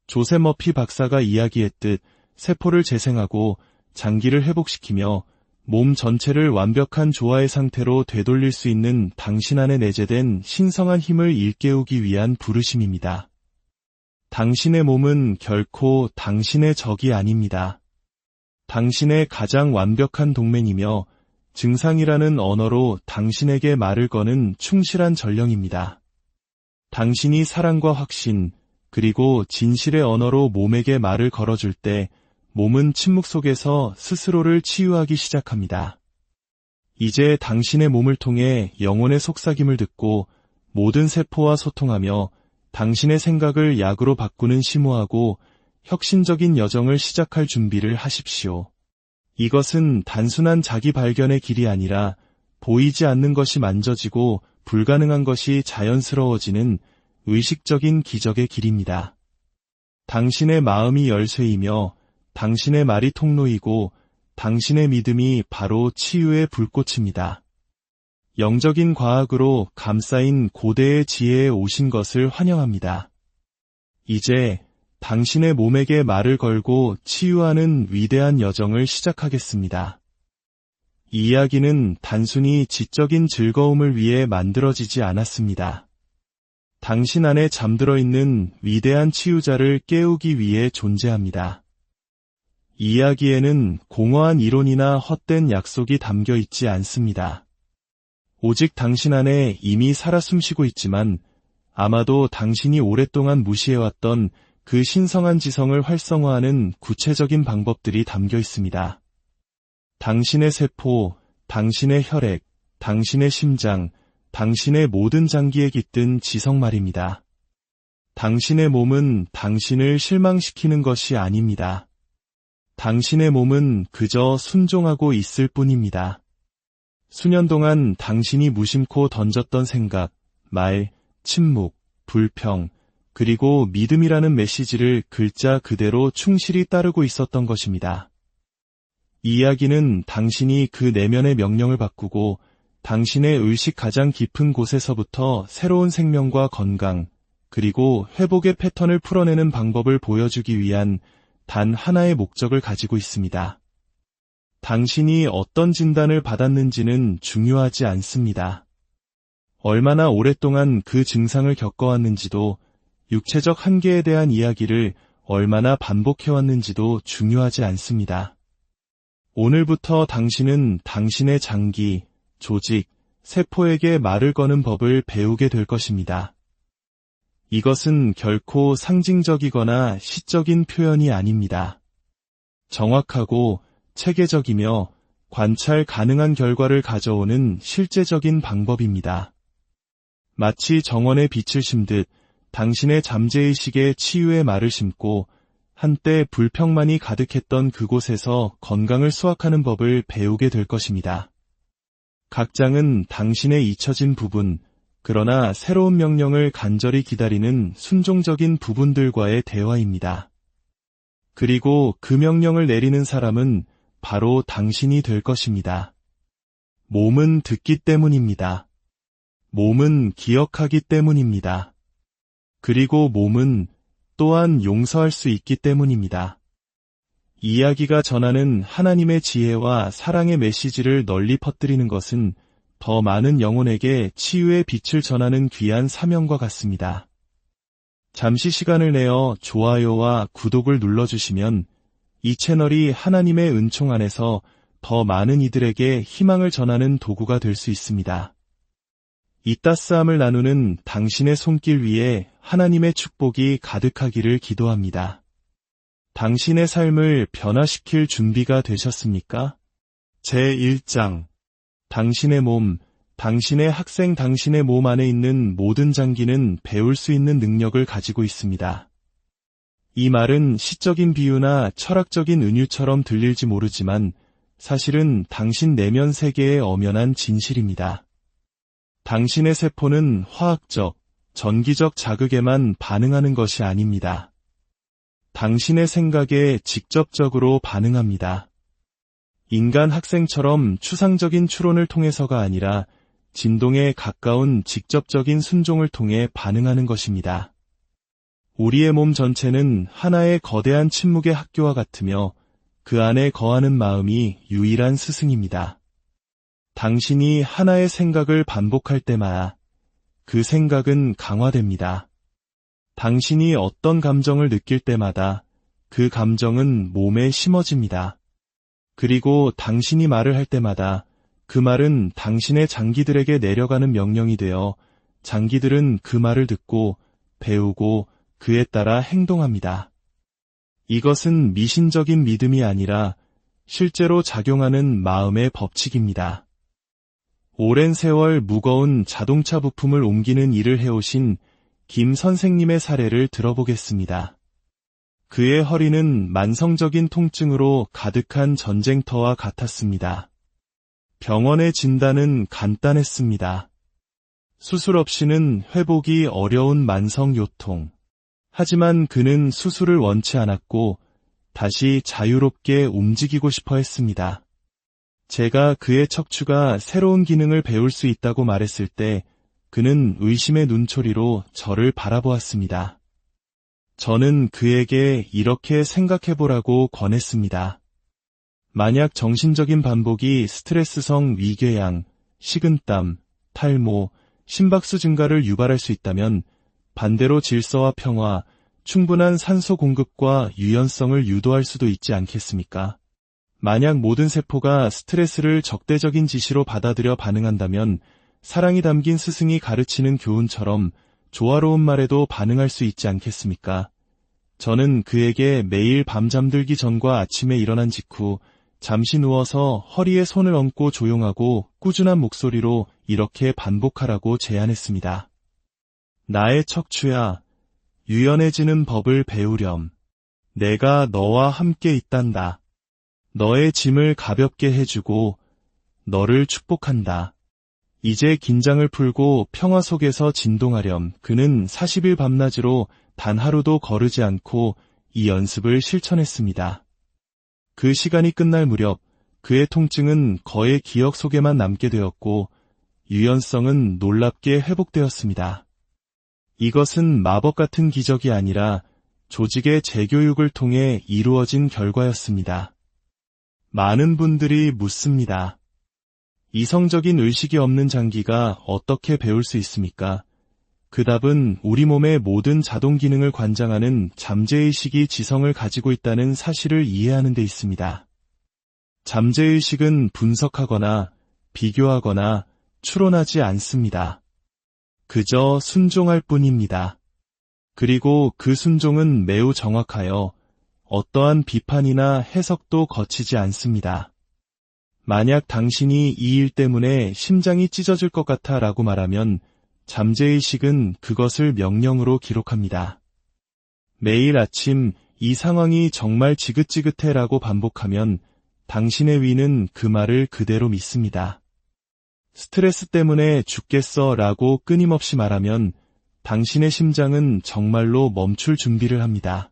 조세 머피 박사가 이야기했듯 세포를 재생하고 장기를 회복시키며 몸 전체를 완벽한 조화의 상태로 되돌릴 수 있는 당신 안에 내재된 신성한 힘을 일깨우기 위한 부르심입니다. 당신의 몸은 결코 당신의 적이 아닙니다. 당신의 가장 완벽한 동맹이며 증상이라는 언어로 당신에게 말을 거는 충실한 전령입니다. 당신이 사랑과 확신, 그리고 진실의 언어로 몸에게 말을 걸어줄 때 몸은 침묵 속에서 스스로를 치유하기 시작합니다. 이제 당신의 몸을 통해 영혼의 속삭임을 듣고 모든 세포와 소통하며 당신의 생각을 약으로 바꾸는 심오하고 혁신적인 여정을 시작할 준비를 하십시오. 이것은 단순한 자기 발견의 길이 아니라 보이지 않는 것이 만져지고 불가능한 것이 자연스러워지는 의식적인 기적의 길입니다. 당신의 마음이 열쇠이며 당신의 말이 통로이고 당신의 믿음이 바로 치유의 불꽃입니다. 영적인 과학으로 감싸인 고대의 지혜에 오신 것을 환영합니다. 이제 당신의 몸에게 말을 걸고 치유하는 위대한 여정을 시작하겠습니다. 이 이야기는 단순히 지적인 즐거움을 위해 만들어지지 않았습니다. 당신 안에 잠들어 있는 위대한 치유자를 깨우기 위해 존재합니다. 이 이야기에는 공허한 이론이나 헛된 약속이 담겨 있지 않습니다. 오직 당신 안에 이미 살아 숨쉬고 있지만 아마도 당신이 오랫동안 무시해왔던 그 신성한 지성을 활성화하는 구체적인 방법들이 담겨 있습니다. 당신의 세포, 당신의 혈액, 당신의 심장, 당신의 모든 장기에 깃든 지성 말입니다. 당신의 몸은 당신을 실망시키는 것이 아닙니다. 당신의 몸은 그저 순종하고 있을 뿐입니다. 수년 동안 당신이 무심코 던졌던 생각, 말, 침묵, 불평, 그리고 믿음이라는 메시지를 글자 그대로 충실히 따르고 있었던 것입니다. 이 이야기는 당신이 그 내면의 명령을 바꾸고 당신의 의식 가장 깊은 곳에서부터 새로운 생명과 건강, 그리고 회복의 패턴을 풀어내는 방법을 보여주기 위한 단 하나의 목적을 가지고 있습니다. 당신이 어떤 진단을 받았는지는 중요하지 않습니다. 얼마나 오랫동안 그 증상을 겪어왔는지도, 육체적 한계에 대한 이야기를 얼마나 반복해왔는지도 중요하지 않습니다. 오늘부터 당신은 당신의 장기, 조직, 세포에게 말을 거는 법을 배우게 될 것입니다. 이것은 결코 상징적이거나 시적인 표현이 아닙니다. 정확하고 체계적이며 관찰 가능한 결과를 가져오는 실제적인 방법입니다. 마치 정원에 빛을 심듯 당신의 잠재의식에 치유의 말을 심고 한때 불평만이 가득했던 그곳에서 건강을 수확하는 법을 배우게 될 것입니다. 각 장은 당신의 잊혀진 부분, 그러나 새로운 명령을 간절히 기다리는 순종적인 부분들과의 대화입니다. 그리고 그 명령을 내리는 사람은 바로 당신이 될 것입니다. 몸은 듣기 때문입니다. 몸은 기억하기 때문입니다. 그리고 몸은 또한 용서할 수 있기 때문입니다. 이야기가 전하는 하나님의 지혜와 사랑의 메시지를 널리 퍼뜨리는 것은 더 많은 영혼에게 치유의 빛을 전하는 귀한 사명과 같습니다. 잠시 시간을 내어 좋아요와 구독을 눌러주시면 이 채널이 하나님의 은총 안에서 더 많은 이들에게 희망을 전하는 도구가 될 수 있습니다. 이 따스함을 나누는 당신의 손길 위에 하나님의 축복이 가득하기를 기도합니다. 당신의 삶을 변화시킬 준비가 되셨습니까? 제1장 당신의 몸, 당신의 학생 당신의 몸 안에 있는 모든 장기는 배울 수 있는 능력을 가지고 있습니다. 이 말은 시적인 비유나 철학적인 은유처럼 들릴지 모르지만 사실은 당신 내면 세계의 엄연한 진실입니다. 당신의 세포는 화학적, 전기적 자극에만 반응하는 것이 아닙니다. 당신의 생각에 직접적으로 반응합니다. 인간 학생처럼 추상적인 추론을 통해서가 아니라 진동에 가까운 직접적인 순종을 통해 반응하는 것입니다. 우리의 몸 전체는 하나의 거대한 침묵의 학교와 같으며 그 안에 거하는 마음이 유일한 스승입니다. 당신이 하나의 생각을 반복할 때마다 그 생각은 강화됩니다. 당신이 어떤 감정을 느낄 때마다 그 감정은 몸에 심어집니다. 그리고 당신이 말을 할 때마다 그 말은 당신의 장기들에게 내려가는 명령이 되어 장기들은 그 말을 듣고 배우고 그에 따라 행동합니다. 이것은 미신적인 믿음이 아니라 실제로 작용하는 마음의 법칙입니다. 오랜 세월 무거운 자동차 부품을 옮기는 일을 해오신 김 선생님의 사례를 들어보겠습니다. 그의 허리는 만성적인 통증으로 가득한 전쟁터와 같았습니다. 병원의 진단은 간단했습니다. 수술 없이는 회복이 어려운 만성 요통. 하지만 그는 수술을 원치 않았고 다시 자유롭게 움직이고 싶어 했습니다. 제가 그의 척추가 새로운 기능을 배울 수 있다고 말했을 때 그는 의심의 눈초리로 저를 바라보았습니다. 저는 그에게 이렇게 생각해보라고 권했습니다. 만약 정신적인 반복이 스트레스성 위궤양, 식은땀, 탈모, 심박수 증가를 유발할 수 있다면 반대로 질서와 평화, 충분한 산소 공급과 유연성을 유도할 수도 있지 않겠습니까? 만약 모든 세포가 스트레스를 적대적인 지시로 받아들여 반응한다면 사랑이 담긴 스승이 가르치는 교훈처럼 조화로운 말에도 반응할 수 있지 않겠습니까? 저는 그에게 매일 밤 잠들기 전과 아침에 일어난 직후 잠시 누워서 허리에 손을 얹고 조용하고 꾸준한 목소리로 이렇게 반복하라고 제안했습니다. 나의 척추야, 유연해지는 법을 배우렴. 내가 너와 함께 있단다. 너의 짐을 가볍게 해주고 너를 축복한다. 이제 긴장을 풀고 평화 속에서 진동하렴. 그는 40일 밤낮으로 단 하루도 거르지 않고 이 연습을 실천했습니다. 그 시간이 끝날 무렵 그의 통증은 거의 기억 속에만 남게 되었고 유연성은 놀랍게 회복되었습니다. 이것은 마법 같은 기적이 아니라 조직의 재교육을 통해 이루어진 결과였습니다. 많은 분들이 묻습니다. 이성적인 의식이 없는 장기가 어떻게 배울 수 있습니까? 그 답은 우리 몸의 모든 자동 기능을 관장하는 잠재의식이 지성을 가지고 있다는 사실을 이해하는 데 있습니다. 잠재의식은 분석하거나 비교하거나 추론하지 않습니다. 그저 순종할 뿐입니다. 그리고 그 순종은 매우 정확하여 어떠한 비판이나 해석도 거치지 않습니다. 만약 당신이 이 일 때문에 심장이 찢어질 것 같아 라고 말하면 잠재의식은 그것을 명령으로 기록합니다. 매일 아침 이 상황이 정말 지긋지긋해 라고 반복하면 당신의 위는 그 말을 그대로 믿습니다. 스트레스 때문에 죽겠어 라고 끊임없이 말하면 당신의 심장은 정말로 멈출 준비를 합니다.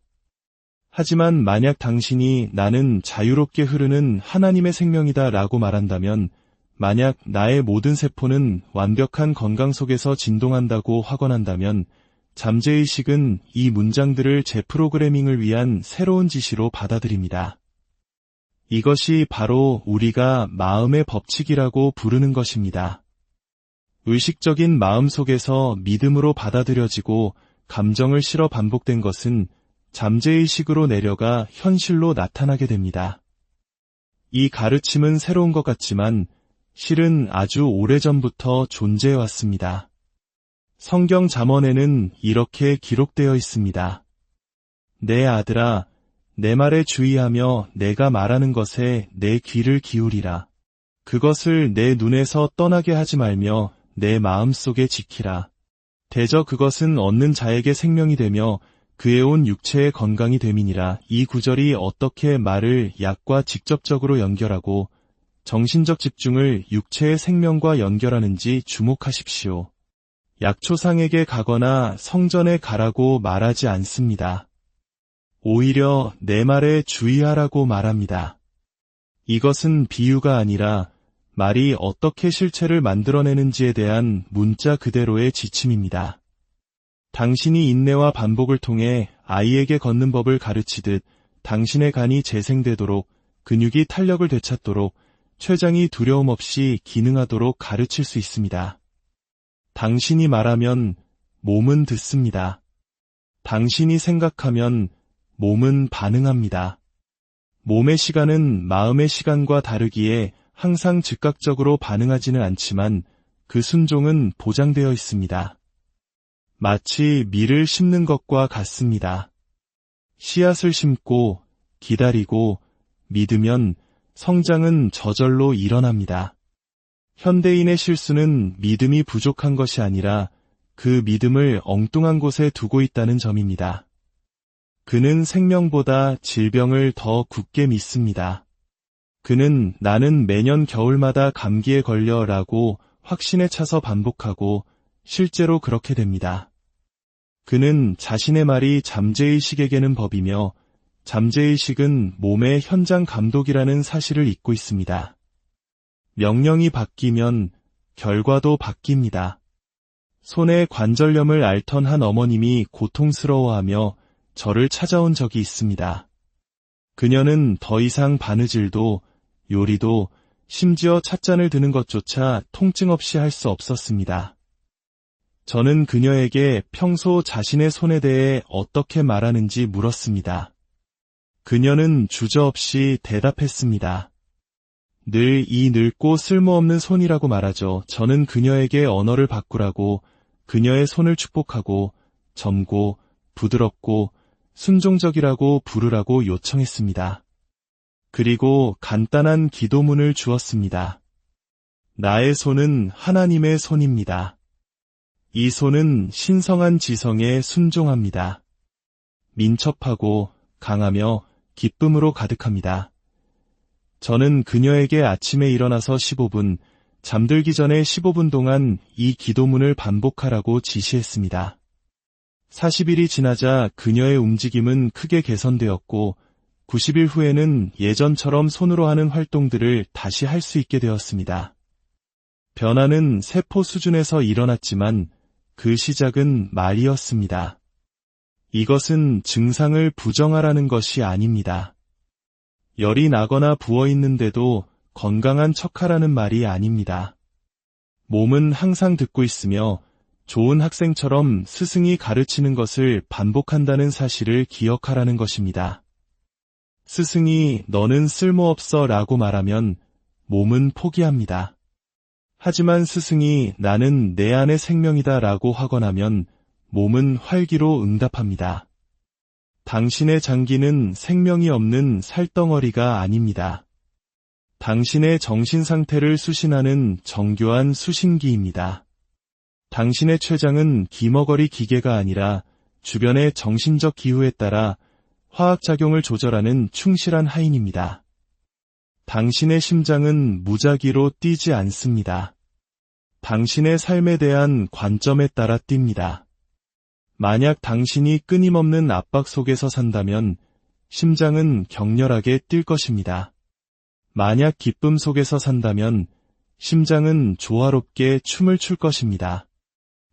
하지만 만약 당신이 나는 자유롭게 흐르는 하나님의 생명이다 라고 말한다면 만약 나의 모든 세포는 완벽한 건강 속에서 진동한다고 확언한다면 잠재의식은 이 문장들을 재프로그래밍을 위한 새로운 지시로 받아들입니다. 이것이 바로 우리가 마음의 법칙이라고 부르는 것입니다. 의식적인 마음 속에서 믿음으로 받아들여지고 감정을 실어 반복된 것은 잠재의식으로 내려가 현실로 나타나게 됩니다. 이 가르침은 새로운 것 같지만 실은 아주 오래전부터 존재해왔습니다. 성경 잠언에는 이렇게 기록되어 있습니다. 내 아들아, 내 말에 주의하며 내가 말하는 것에 내 귀를 기울이라. 그것을 내 눈에서 떠나게 하지 말며 내 마음속에 지키라. 대저 그것은 얻는 자에게 생명이 되며 그의 온 육체의 건강이 됨이니라. 이 구절이 어떻게 말을 약과 직접적으로 연결하고 정신적 집중을 육체의 생명과 연결하는지 주목하십시오. 약초상에게 가거나 성전에 가라고 말하지 않습니다. 오히려 내 말에 주의하라고 말합니다. 이것은 비유가 아니라 말이 어떻게 실체를 만들어내는지에 대한 문자 그대로의 지침입니다. 당신이 인내와 반복을 통해 아이에게 걷는 법을 가르치듯 당신의 간이 재생되도록 근육이 탄력을 되찾도록 췌장이 두려움 없이 기능하도록 가르칠 수 있습니다. 당신이 말하면 몸은 듣습니다. 당신이 생각하면 몸은 반응합니다. 몸의 시간은 마음의 시간과 다르기에 항상 즉각적으로 반응하지는 않지만 그 순종은 보장되어 있습니다. 마치 밀을 심는 것과 같습니다. 씨앗을 심고 기다리고 믿으면 성장은 저절로 일어납니다. 현대인의 실수는 믿음이 부족한 것이 아니라 그 믿음을 엉뚱한 곳에 두고 있다는 점입니다. 그는 생명보다 질병을 더 굳게 믿습니다. 그는 나는 매년 겨울마다 감기에 걸려 라고 확신에 차서 반복하고 실제로 그렇게 됩니다. 그는 자신의 말이 잠재의식에게는 법이며 잠재의식은 몸의 현장 감독이라는 사실을 잊고 있습니다. 명령이 바뀌면 결과도 바뀝니다. 손에 관절염을 앓던 한 어머님이 고통스러워하며 저를 찾아온 적이 있습니다. 그녀는 더 이상 바느질도 요리도, 심지어 찻잔을 드는 것조차 통증 없이 할 수 없었습니다. 저는 그녀에게 평소 자신의 손에 대해 어떻게 말하는지 물었습니다. 그녀는 주저없이 대답했습니다. 늘 이 늙고 쓸모없는 손이라고 말하죠. 저는 그녀에게 언어를 바꾸라고 그녀의 손을 축복하고 젊고 부드럽고 순종적이라고 부르라고 요청했습니다. 그리고 간단한 기도문을 주었습니다. 나의 손은 하나님의 손입니다. 이 손은 신성한 지성에 순종합니다. 민첩하고 강하며 기쁨으로 가득합니다. 저는 그녀에게 아침에 일어나서 15분, 잠들기 전에 15분 동안 이 기도문을 반복하라고 지시했습니다. 40일이 지나자 그녀의 움직임은 크게 개선되었고 90일 후에는 예전처럼 손으로 하는 활동들을 다시 할 수 있게 되었습니다. 변화는 세포 수준에서 일어났지만 그 시작은 말이었습니다. 이것은 증상을 부정하라는 것이 아닙니다. 열이 나거나 부어있는데도 건강한 척하라는 말이 아닙니다. 몸은 항상 듣고 있으며 좋은 학생처럼 스승이 가르치는 것을 반복한다는 사실을 기억하라는 것입니다. 스승이 너는 쓸모없어 라고 말하면 몸은 포기합니다. 하지만 스승이 나는 내 안의 생명이다 라고 하거나면 몸은 활기로 응답합니다. 당신의 장기는 생명이 없는 살덩어리가 아닙니다. 당신의 정신 상태를 수신하는 정교한 수신기입니다. 당신의 췌장은 기머거리 기계가 아니라 주변의 정신적 기후에 따라 화학작용을 조절하는 충실한 하인입니다. 당신의 심장은 무작위로 뛰지 않습니다. 당신의 삶에 대한 관점에 따라 뜁니다. 만약 당신이 끊임없는 압박 속에서 산다면 심장은 격렬하게 뛸 것입니다. 만약 기쁨 속에서 산다면 심장은 조화롭게 춤을 출 것입니다.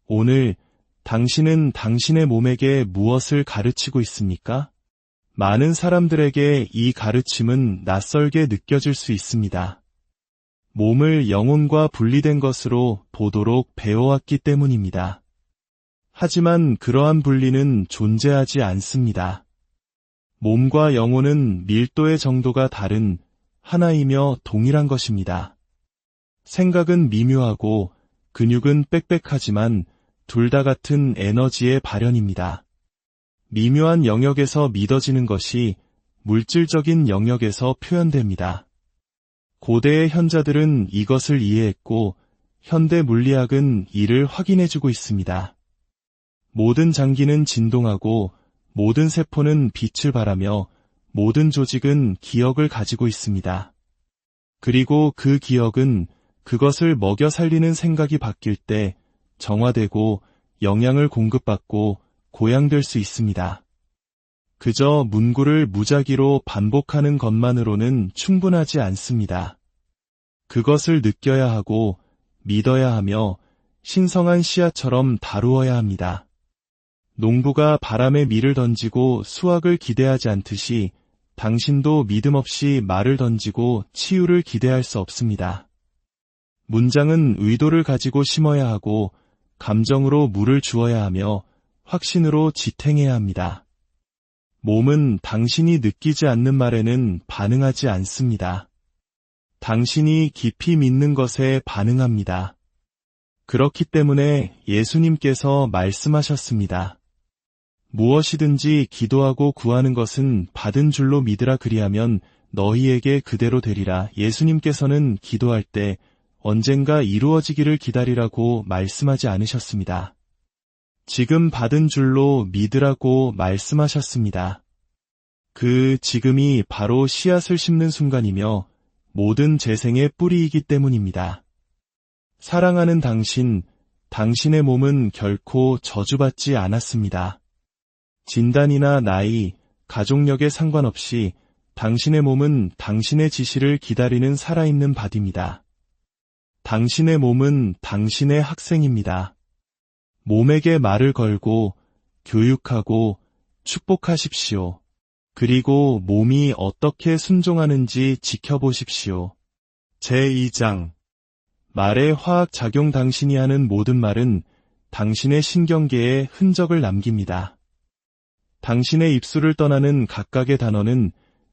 오늘 당신은 당신의 몸에게 무엇을 가르치고 있습니까? 많은 사람들에게 이 가르침은 낯설게 느껴질 수 있습니다. 몸을 영혼과 분리된 것으로 보도록 배워왔기 때문입니다. 하지만 그러한 분리는 존재하지 않습니다. 몸과 영혼은 밀도의 정도가 다른 하나이며 동일한 것입니다. 생각은 미묘하고 근육은 빽빽하지만 둘 다 같은 에너지의 발현입니다. 미묘한 영역에서 믿어지는 것이 물질적인 영역에서 표현됩니다. 고대의 현자들은 이것을 이해했고 현대 물리학은 이를 확인해주고 있습니다. 모든 장기는 진동하고 모든 세포는 빛을 발하며 모든 조직은 기억을 가지고 있습니다. 그리고 그 기억은 그것을 먹여 살리는 생각이 바뀔 때 정화되고 영양을 공급받고 고양될 수 있습니다. 그저 문구를 무작위로 반복하는 것만으로는 충분하지 않습니다. 그것을 느껴야 하고 믿어야 하며 신성한 씨앗처럼 다루어야 합니다. 농부가 바람에 밀을 던지고 수확을 기대하지 않듯이 당신도 믿음 없이 말을 던지고 치유를 기대할 수 없습니다. 문장은 의도를 가지고 심어야 하고 감정으로 물을 주어야 하며 확신으로 지탱해야 합니다. 몸은 당신이 느끼지 않는 말에는 반응하지 않습니다. 당신이 깊이 믿는 것에 반응합니다. 그렇기 때문에 예수님께서 말씀하셨습니다. 무엇이든지 기도하고 구하는 것은 받은 줄로 믿으라 그리하면 너희에게 그대로 되리라. 예수님께서는 기도할 때 언젠가 이루어지기를 기다리라고 말씀하지 않으셨습니다. 지금 받은 줄로 믿으라고 말씀하셨습니다. 그 지금이 바로 씨앗을 심는 순간이며 모든 재생의 뿌리이기 때문입니다. 사랑하는 당신, 당신의 몸은 결코 저주받지 않았습니다. 진단이나 나이, 가족력에 상관없이 당신의 몸은 당신의 지시를 기다리는 살아있는 바디입니다. 당신의 몸은 당신의 학생입니다. 몸에게 말을 걸고 교육하고 축복하십시오. 그리고 몸이 어떻게 순종하는지 지켜보십시오. 제2장 말의 화학 작용. 당신이 하는 모든 말은 당신의 신경계에 흔적을 남깁니다. 당신의 입술을 떠나는 각각의 단어는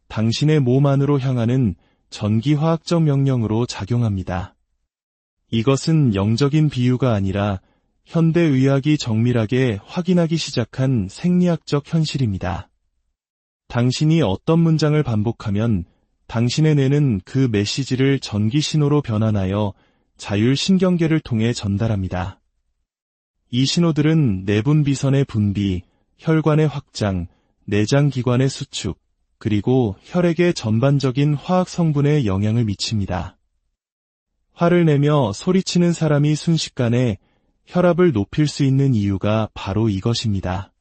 당신의 몸 안으로 향하는 전기화학적 명령으로 작용합니다. 이것은 영적인 비유가 아니라 현대의학이 정밀하게 확인하기 시작한 생리학적 현실입니다. 당신이 어떤 문장을 반복하면 당신의 뇌는 그 메시지를 전기신호로 변환하여 자율신경계를 통해 전달합니다. 이 신호들은 내분비선의 분비, 혈관의 확장, 내장기관의 수축, 그리고 혈액의 전반적인 화학 성분에 영향을 미칩니다. 화를 내며 소리치는 사람이 순식간에 혈압을 높일 수 있는 이유가 바로 이것입니다.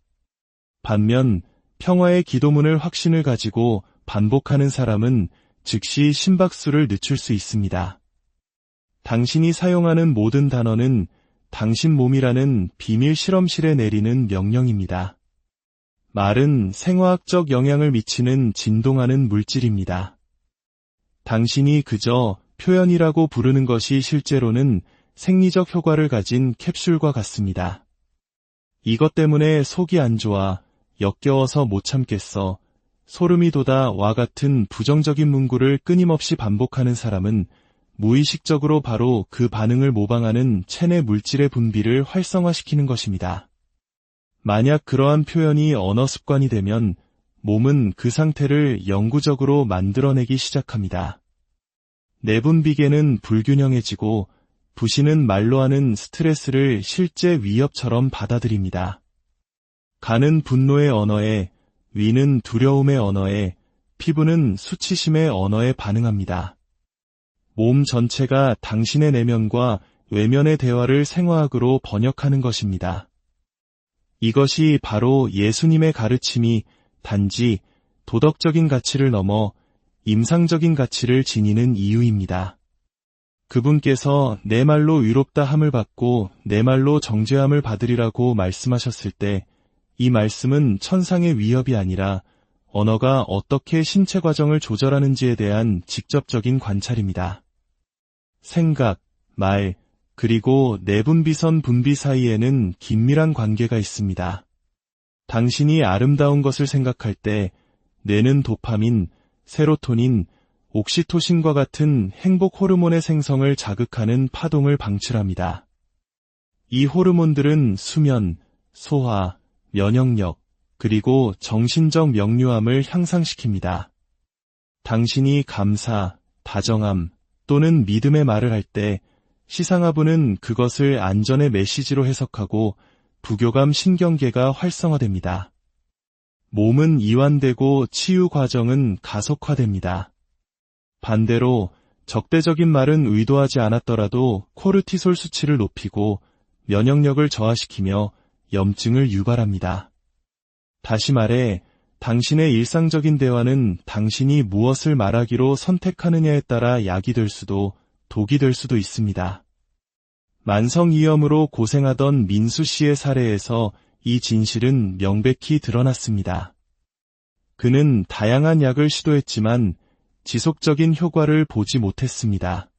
반면 평화의 기도문을 확신을 가지고 반복하는 사람은 즉시 심박수를 늦출 수 있습니다. 당신이 사용하는 모든 단어는 당신 몸이라는 비밀 실험실에 내리는 명령입니다. 말은 생화학적 영향을 미치는 진동하는 물질입니다. 당신이 그저 표현이라고 부르는 것이 실제로는 생리적 효과를 가진 캡슐과 같습니다. 이것 때문에 속이 안 좋아, 역겨워서 못 참겠어, 소름이 돋아와 같은 부정적인 문구를 끊임없이 반복하는 사람은 무의식적으로 바로 그 반응을 모방하는 체내 물질의 분비를 활성화시키는 것입니다. 만약 그러한 표현이 언어 습관이 되면 몸은 그 상태를 영구적으로 만들어내기 시작합니다. 내분비계는 불균형해지고 부신은 말로 하는 스트레스를 실제 위협처럼 받아들입니다. 간은 분노의 언어에, 위는 두려움의 언어에, 피부는 수치심의 언어에 반응합니다. 몸 전체가 당신의 내면과 외면의 대화를 생화학으로 번역하는 것입니다. 이것이 바로 예수님의 가르침이 단지 도덕적인 가치를 넘어 임상적인 가치를 지니는 이유입니다. 그분께서 내 말로 위롭다 함을 받고 내 말로 정죄함을 받으리라고 말씀하셨을 때 이 말씀은 천상의 위협이 아니라 언어가 어떻게 신체 과정을 조절하는지에 대한 직접적인 관찰입니다. 생각, 말, 그리고 내분비선 분비 사이에는 긴밀한 관계가 있습니다. 당신이 아름다운 것을 생각할 때 뇌는 도파민, 세로토닌, 옥시토신과 같은 행복 호르몬의 생성을 자극하는 파동을 방출합니다. 이 호르몬들은 수면, 소화, 면역력, 그리고 정신적 명료함을 향상시킵니다. 당신이 감사, 다정함 또는 믿음의 말을 할 때 시상하부는 그것을 안전의 메시지로 해석하고 부교감 신경계가 활성화됩니다. 몸은 이완되고 치유 과정은 가속화됩니다. 반대로 적대적인 말은 의도하지 않았더라도 코르티솔 수치를 높이고 면역력을 저하시키며 염증을 유발합니다. 다시 말해, 당신의 일상적인 대화는 당신이 무엇을 말하기로 선택하느냐에 따라 약이 될 수도 독이 될 수도 있습니다. 만성이염으로 고생하던 민수 씨의 사례에서 이 진실은 명백히 드러났습니다. 그는 다양한 약을 시도했지만 지속적인 효과를 보지 못했습니다.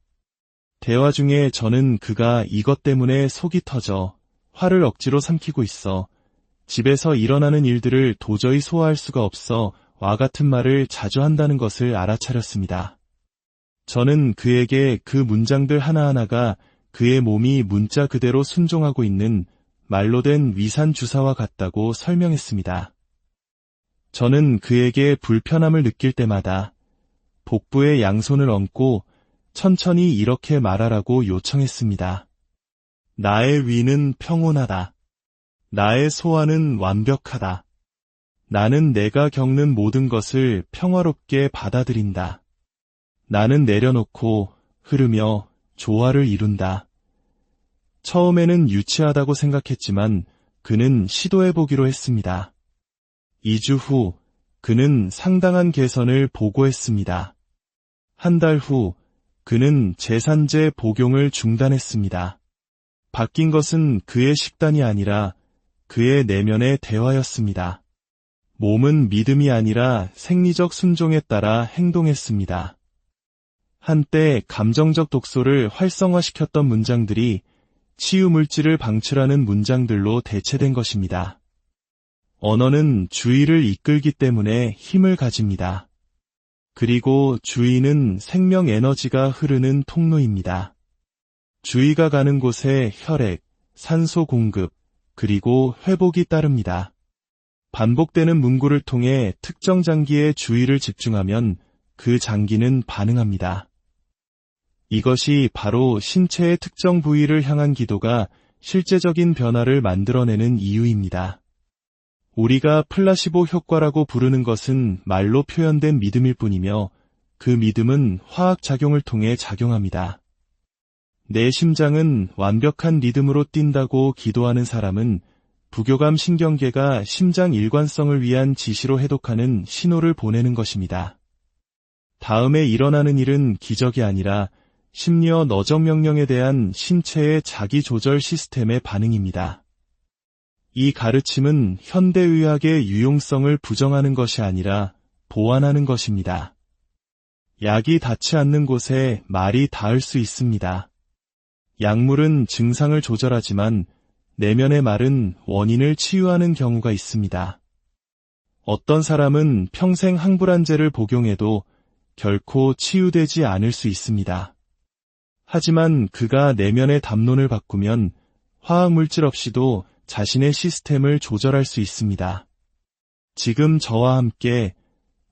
대화 중에 저는 그가 이것 때문에 속이 터져 화를 억지로 삼키고 있어 집에서 일어나는 일들을 도저히 소화할 수가 없어 와 같은 말을 자주 한다는 것을 알아차렸습니다. 저는 그에게 그 문장들 하나하나가 그의 몸이 문자 그대로 순종하고 있는 말로 된 위산 주사와 같다고 설명했습니다. 저는 그에게 불편함을 느낄 때마다 복부에 양손을 얹고 천천히 이렇게 말하라고 요청했습니다. 나의 위는 평온하다. 나의 소화는 완벽하다. 나는 내가 겪는 모든 것을 평화롭게 받아들인다. 나는 내려놓고 흐르며 조화를 이룬다. 처음에는 유치하다고 생각했지만 그는 시도해보기로 했습니다. 2주 후 그는 상당한 개선을 보고했습니다. 한 달 후 그는 제산제 복용을 중단했습니다. 바뀐 것은 그의 식단이 아니라 그의 내면의 대화였습니다. 몸은 믿음이 아니라 생리적 순종에 따라 행동했습니다. 한때 감정적 독소를 활성화시켰던 문장들이 치유물질을 방출하는 문장들로 대체된 것입니다. 언어는 주의를 이끌기 때문에 힘을 가집니다. 그리고 주의는 생명 에너지가 흐르는 통로입니다. 주의가 가는 곳에 혈액, 산소 공급, 그리고 회복이 따릅니다. 반복되는 문구를 통해 특정 장기에 주의를 집중하면 그 장기는 반응합니다. 이것이 바로 신체의 특정 부위를 향한 기도가 실제적인 변화를 만들어내는 이유입니다. 우리가 플라시보 효과라고 부르는 것은 말로 표현된 믿음일 뿐이며 그 믿음은 화학작용을 통해 작용합니다. 내 심장은 완벽한 리듬으로 뛴다고 기도하는 사람은 부교감 신경계가 심장 일관성을 위한 지시로 해독하는 신호를 보내는 것입니다. 다음에 일어나는 일은 기적이 아니라 심리어 너적 명령에 대한 신체의 자기조절 시스템의 반응입니다. 이 가르침은 현대의학의 유용성을 부정하는 것이 아니라 보완하는 것입니다. 약이 닿지 않는 곳에 말이 닿을 수 있습니다. 약물은 증상을 조절하지만 내면의 말은 원인을 치유하는 경우가 있습니다. 어떤 사람은 평생 항불안제를 복용해도 결코 치유되지 않을 수 있습니다. 하지만 그가 내면의 담론을 바꾸면 화학물질 없이도 자신의 시스템을 조절할 수 있습니다. 지금 저와 함께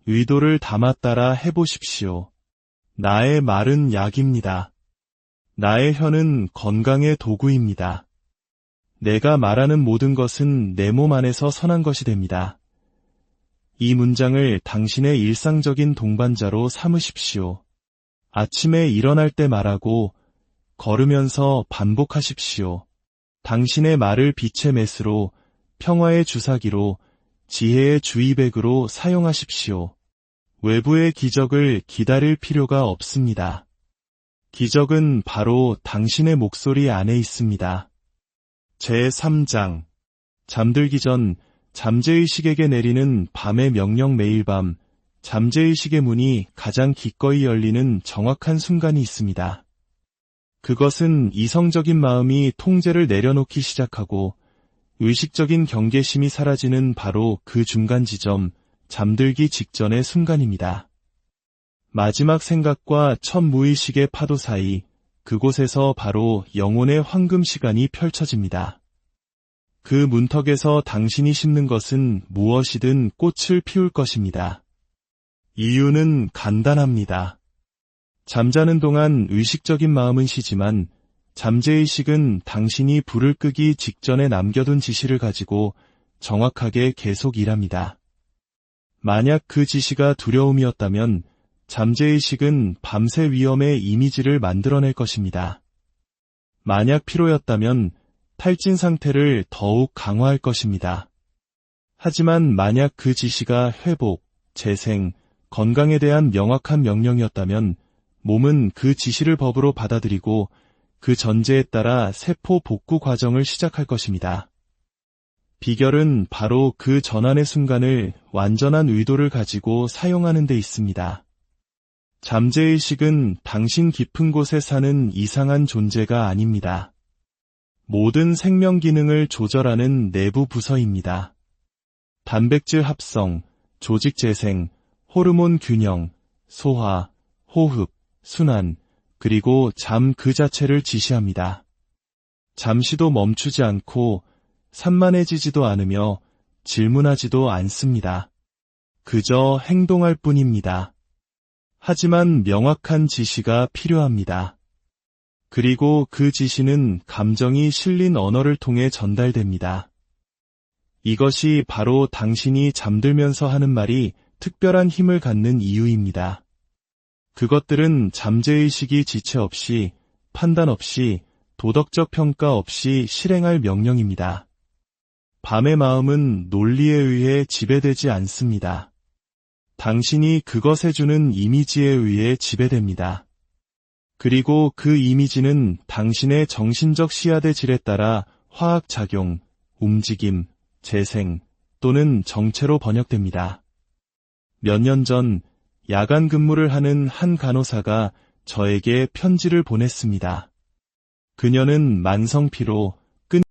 의도를 담아 따라 해보십시오. 나의 말은 약입니다. 나의 혀는 건강의 도구입니다. 내가 말하는 모든 것은 내 몸 안에서 선한 것이 됩니다. 이 문장을 당신의 일상적인 동반자로 삼으십시오. 아침에 일어날 때 말하고 걸으면서 반복하십시오. 당신의 말을 빛의 메스로, 평화의 주사기로, 지혜의 주의백으로 사용하십시오. 외부의 기적을 기다릴 필요가 없습니다. 기적은 바로 당신의 목소리 안에 있습니다. 제3장 잠들기 전 잠재의식에게 내리는 밤의 명령. 매일 밤 잠재의식의 문이 가장 기꺼이 열리는 정확한 순간이 있습니다. 그것은 이성적인 마음이 통제를 내려놓기 시작하고 의식적인 경계심이 사라지는 바로 그 중간 지점, 잠들기 직전의 순간입니다. 마지막 생각과 첫 무의식의 파도 사이, 그곳에서 바로 영혼의 황금 시간이 펼쳐집니다. 그 문턱에서 당신이 심는 것은 무엇이든 꽃을 피울 것입니다. 이유는 간단합니다. 잠자는 동안 의식적인 마음은 쉬지만 잠재의식은 당신이 불을 끄기 직전에 남겨둔 지시를 가지고 정확하게 계속 일합니다. 만약 그 지시가 두려움이었다면 잠재의식은 밤새 위험의 이미지를 만들어낼 것입니다. 만약 피로였다면 탈진 상태를 더욱 강화할 것입니다. 하지만 만약 그 지시가 회복, 재생, 건강에 대한 명확한 명령이었다면 몸은 그 지시를 법으로 받아들이고 그 전제에 따라 세포 복구 과정을 시작할 것입니다. 비결은 바로 그 전환의 순간을 완전한 의도를 가지고 사용하는 데 있습니다. 잠재의식은 당신 깊은 곳에 사는 이상한 존재가 아닙니다. 모든 생명 기능을 조절하는 내부 부서입니다. 단백질 합성, 조직 재생, 호르몬 균형, 소화, 호흡, 순환, 그리고 잠 그 자체를 지시합니다. 잠시도 멈추지 않고 산만해지지도 않으며 질문하지도 않습니다. 그저 행동할 뿐입니다. 하지만 명확한 지시가 필요합니다. 그리고 그 지시는 감정이 실린 언어를 통해 전달됩니다. 이것이 바로 당신이 잠들면서 하는 말이 특별한 힘을 갖는 이유입니다. 그것들은 잠재의식이 지체 없이, 판단 없이, 도덕적 평가 없이 실행할 명령입니다. 밤의 마음은 논리에 의해 지배되지 않습니다. 당신이 그것에 주는 이미지에 의해 지배됩니다. 그리고 그 이미지는 당신의 정신적 시야대 질에 따라 화학작용, 움직임, 재생, 또는 정체로 번역됩니다. 몇 년 전 야간 근무를 하는 한 간호사가 저에게 편지를 보냈습니다. 그녀는 만성피로,